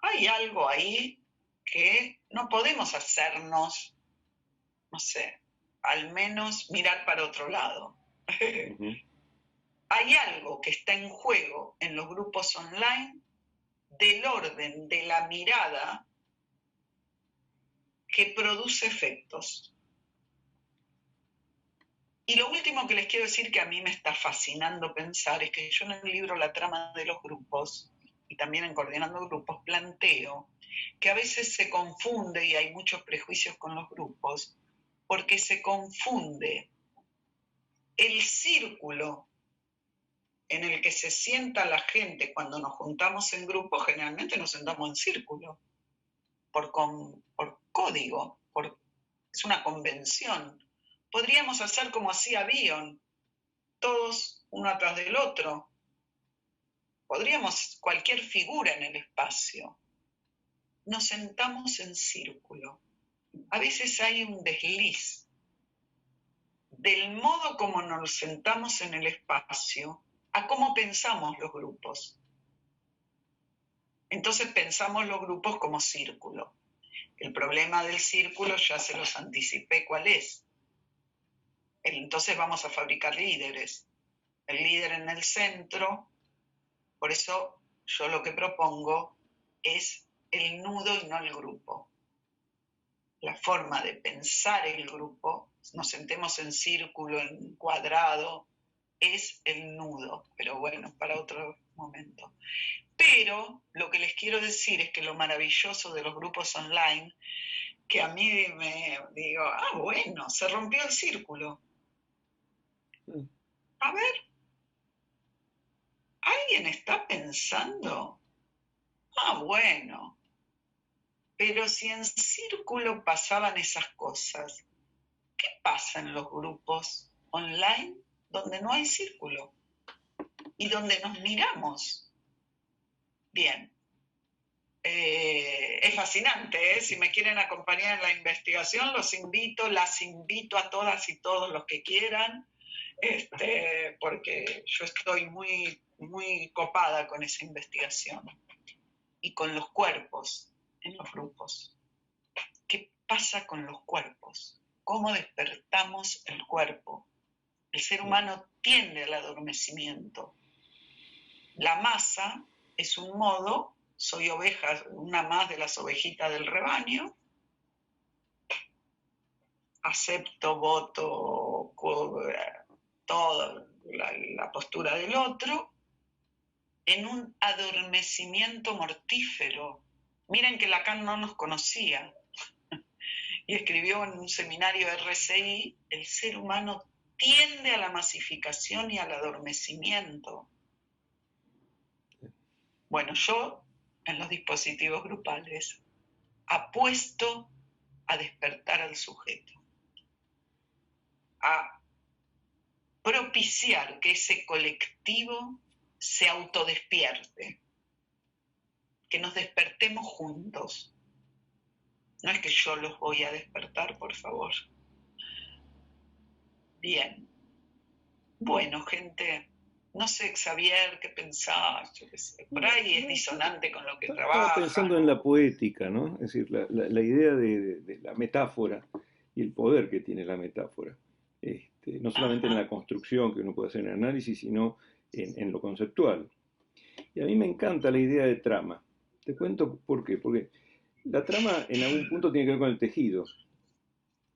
Hay algo ahí que no podemos hacernos, no sé, al menos mirar para otro lado. Hay algo que está en juego en los grupos online del orden de la mirada que produce efectos. Y lo último que les quiero decir que a mí me está fascinando pensar es que yo en el libro La trama de los grupos y también en Coordinando Grupos planteo que a veces se confunde y hay muchos prejuicios con los grupos porque se confunde el círculo en el que se sienta la gente cuando nos juntamos en grupo. Generalmente nos sentamos en círculo por código, es una convención. Podríamos hacer como hacía Bion, todos uno atrás del otro. Podríamos cualquier figura en el espacio. Nos sentamos en círculo. A veces hay un desliz del modo como nos sentamos en el espacio a cómo pensamos los grupos. Entonces pensamos los grupos como círculo. El problema del círculo ya se los anticipé cuál es. Entonces vamos a fabricar líderes. El líder en el centro. Por eso yo lo que propongo es el nudo y no el grupo. La forma de pensar el grupo, nos sentemos en círculo, en cuadrado, es el nudo, pero bueno, para otro momento. Pero lo que les quiero decir es que lo maravilloso de los grupos online, que a mí me digo, bueno, se rompió el círculo. A ver, ¿alguien está pensando? Bueno, pero si en círculo pasaban esas cosas, ¿qué pasa en los grupos online donde no hay círculo y donde nos miramos? Bien, es fascinante, ¿eh? Si me quieren acompañar en la investigación, las invito a todas y todos los que quieran, porque yo estoy muy, muy copada con esa investigación y con los cuerpos en los grupos. ¿Qué pasa con los cuerpos? cómo despertamos el cuerpo. El ser humano tiende al adormecimiento. La masa es un modo, soy oveja, una más de las ovejitas del rebaño, acepto, voto, toda la postura del otro, en un adormecimiento mortífero. Miren que Lacan no nos conocía y escribió en un seminario RCI, el ser humano tiende a la masificación y al adormecimiento. Bueno, yo en los dispositivos grupales apuesto a despertar al sujeto, a propiciar que ese colectivo se autodespierte, que nos despertemos juntos. No es que yo los voy a despertar, por favor. Bien. Bueno, gente, no sé, Xavier, ¿qué pensás? Yo qué sé. Por ahí es disonante con lo que trabaja. Estaba pensando en la poética, ¿no? Es decir, la idea de la metáfora y el poder que tiene la metáfora. No solamente en la construcción que uno puede hacer en el análisis, sino en lo conceptual. Y a mí me encanta la idea de trama. Te cuento por qué. Porque la trama en algún punto tiene que ver con el tejido.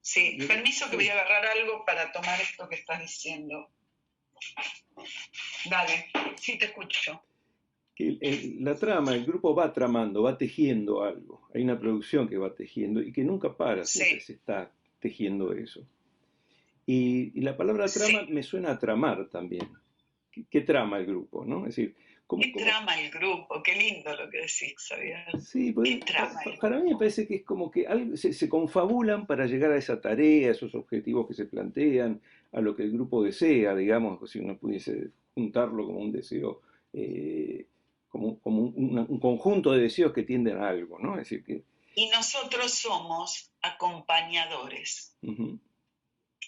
Sí, permiso que voy a agarrar algo para tomar esto que estás diciendo. Dale, sí te escucho. Que la trama, el grupo va tramando, va tejiendo algo. Hay una producción que va tejiendo y que nunca para, siempre se está tejiendo eso. Y la palabra trama me suena a tramar también. ¿Qué trama el grupo, no? Es decir, ¿Qué trama el grupo? Qué lindo lo que decís, Xavier. Sí, pues, para mí me parece que es como que se confabulan para llegar a esa tarea, a esos objetivos que se plantean, a lo que el grupo desea, digamos, si uno pudiese juntarlo como un deseo, como un conjunto de deseos que tienden a algo, ¿no? Es decir, que... Y nosotros somos acompañadores.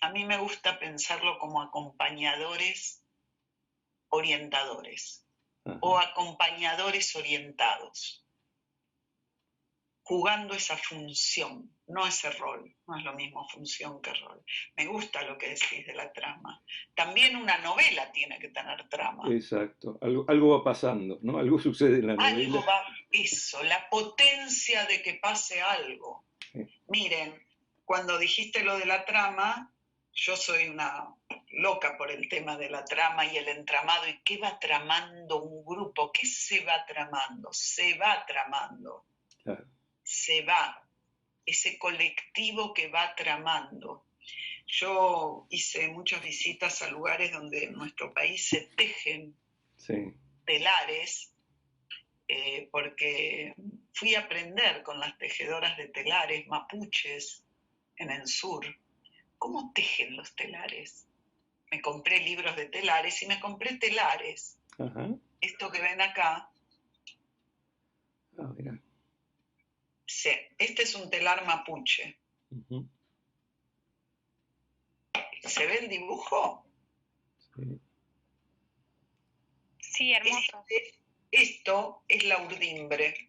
A mí me gusta pensarlo como acompañadores orientadores. O acompañadores orientados, jugando esa función, no ese rol, no es lo mismo función que rol. Me gusta lo que decís de la trama. También una novela tiene que tener trama. Exacto, algo va pasando, ¿no? Algo sucede en la novela. Algo va, eso, la potencia de que pase algo. Sí. Miren, cuando dijiste lo de la trama, yo soy una loca por el tema de la trama y el entramado. ¿Y qué va tramando un grupo? ¿Qué se va tramando? Se va tramando. Claro. Se va. Ese colectivo que va tramando. Yo hice muchas visitas a lugares donde en nuestro país se tejen telares, porque fui a aprender con las tejedoras de telares mapuches en el sur. ¿Cómo tejen los telares? Me compré libros de telares y me compré telares. Esto que ven acá. Mira. Sí, este es un telar mapuche. ¿Se ve el dibujo? Sí. Sí, hermoso. Esto es la urdimbre.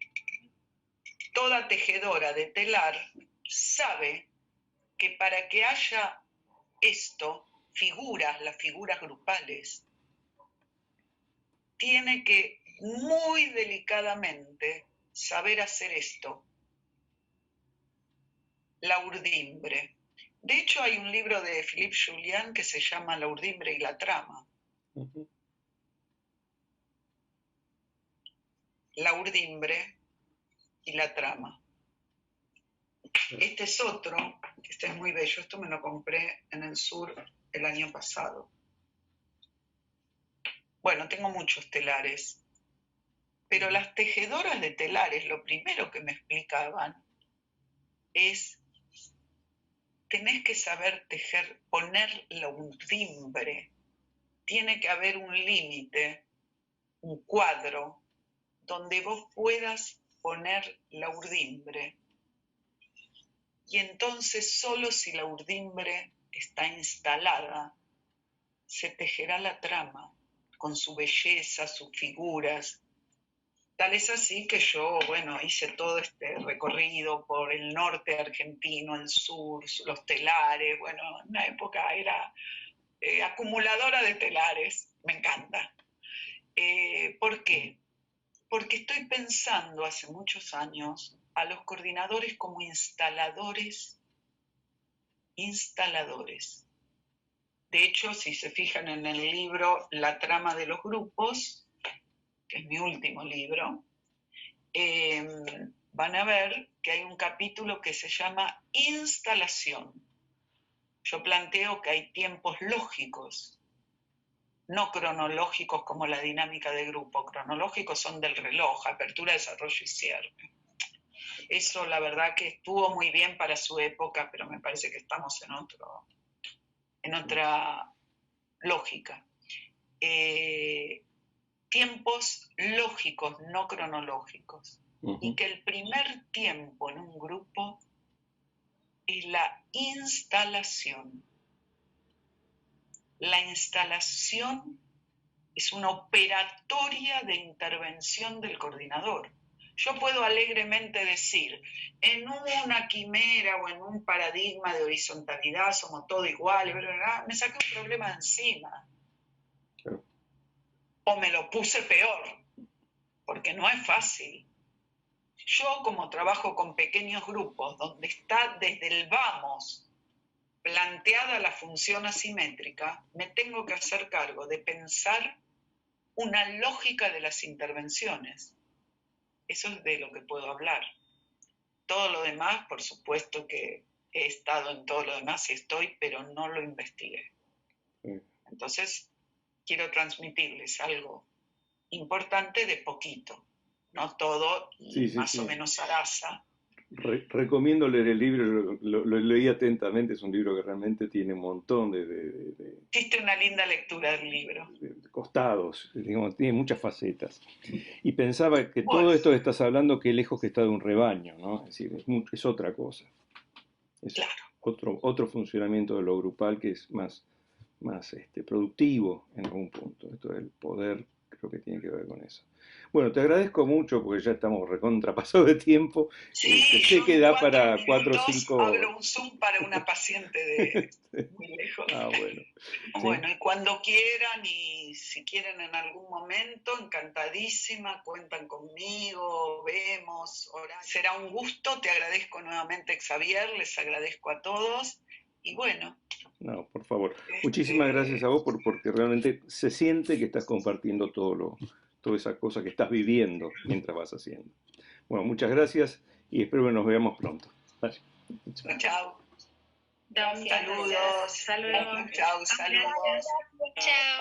Toda tejedora de telar sabe que para que haya esto, las figuras grupales, tiene que muy delicadamente saber hacer esto, la urdimbre. De hecho, hay un libro de Philippe Julian que se llama La urdimbre y la trama. La urdimbre y la trama. Este es otro, este es muy bello, esto me lo compré en el sur el año pasado. Bueno, tengo muchos telares, pero las tejedoras de telares, lo primero que me explicaban es, tenés que saber tejer, poner la urdimbre, tiene que haber un límite, un cuadro, donde vos puedas poner la urdimbre. Y entonces solo si la urdimbre está instalada, se tejerá la trama, con su belleza, sus figuras. Tal es así que yo, bueno, hice todo este recorrido por el norte argentino, el sur, los telares. Bueno, en una época era acumuladora de telares, me encanta. ¿Por qué? Porque estoy pensando hace muchos años a los coordinadores como instaladores. De hecho, si se fijan en el libro La trama de los grupos, que es mi último libro, van a ver que hay un capítulo que se llama instalación. Yo planteo que hay tiempos lógicos, no cronológicos como la dinámica de grupo. Cronológicos son del reloj, apertura, desarrollo y cierre. Eso la verdad que estuvo muy bien para su época, pero me parece que estamos en otra lógica. Tiempos lógicos, no cronológicos. Y que el primer tiempo en un grupo es la instalación. La instalación es una operatoria de intervención del coordinador. Yo puedo alegremente decir, en una quimera o en un paradigma de horizontalidad somos todos iguales, ¿verdad? Me saqué un problema de encima. O me lo puse peor, porque no es fácil. Yo, como trabajo con pequeños grupos, donde está desde el vamos planteada la función asimétrica, me tengo que hacer cargo de pensar una lógica de las intervenciones. Eso es de lo que puedo hablar. Todo lo demás, por supuesto que he estado en todo lo demás y estoy, pero no lo investigué. Entonces, quiero transmitirles algo importante de poquito, no todo y más o menos zaraza. Recomiendo leer el libro, lo leí atentamente, es un libro que realmente tiene un montón Hiciste una linda lectura del libro. De costados, digamos, tiene muchas facetas. Y pensaba que todo esto que estás hablando, que lejos que está de un rebaño, ¿no? Es decir, es otra cosa. Es otro funcionamiento de lo grupal que es más productivo en algún punto. Esto del poder creo que tiene que ver con eso. Bueno, te agradezco mucho porque ya estamos recontrapasados de tiempo. Sí, sé que da para 4 o 5... Abro un Zoom para una paciente de muy lejos. Bueno. Bueno, y cuando quieran y si quieren en algún momento, encantadísima, cuentan conmigo, vemos, será un gusto, te agradezco nuevamente, Xavier, les agradezco a todos y bueno. No, por favor. Muchísimas gracias a vos porque realmente se siente que estás compartiendo toda esa cosa que estás viviendo mientras vas haciendo. Bueno, muchas gracias y espero que nos veamos pronto. Chao. Saludos. Chao, saludos. Chao.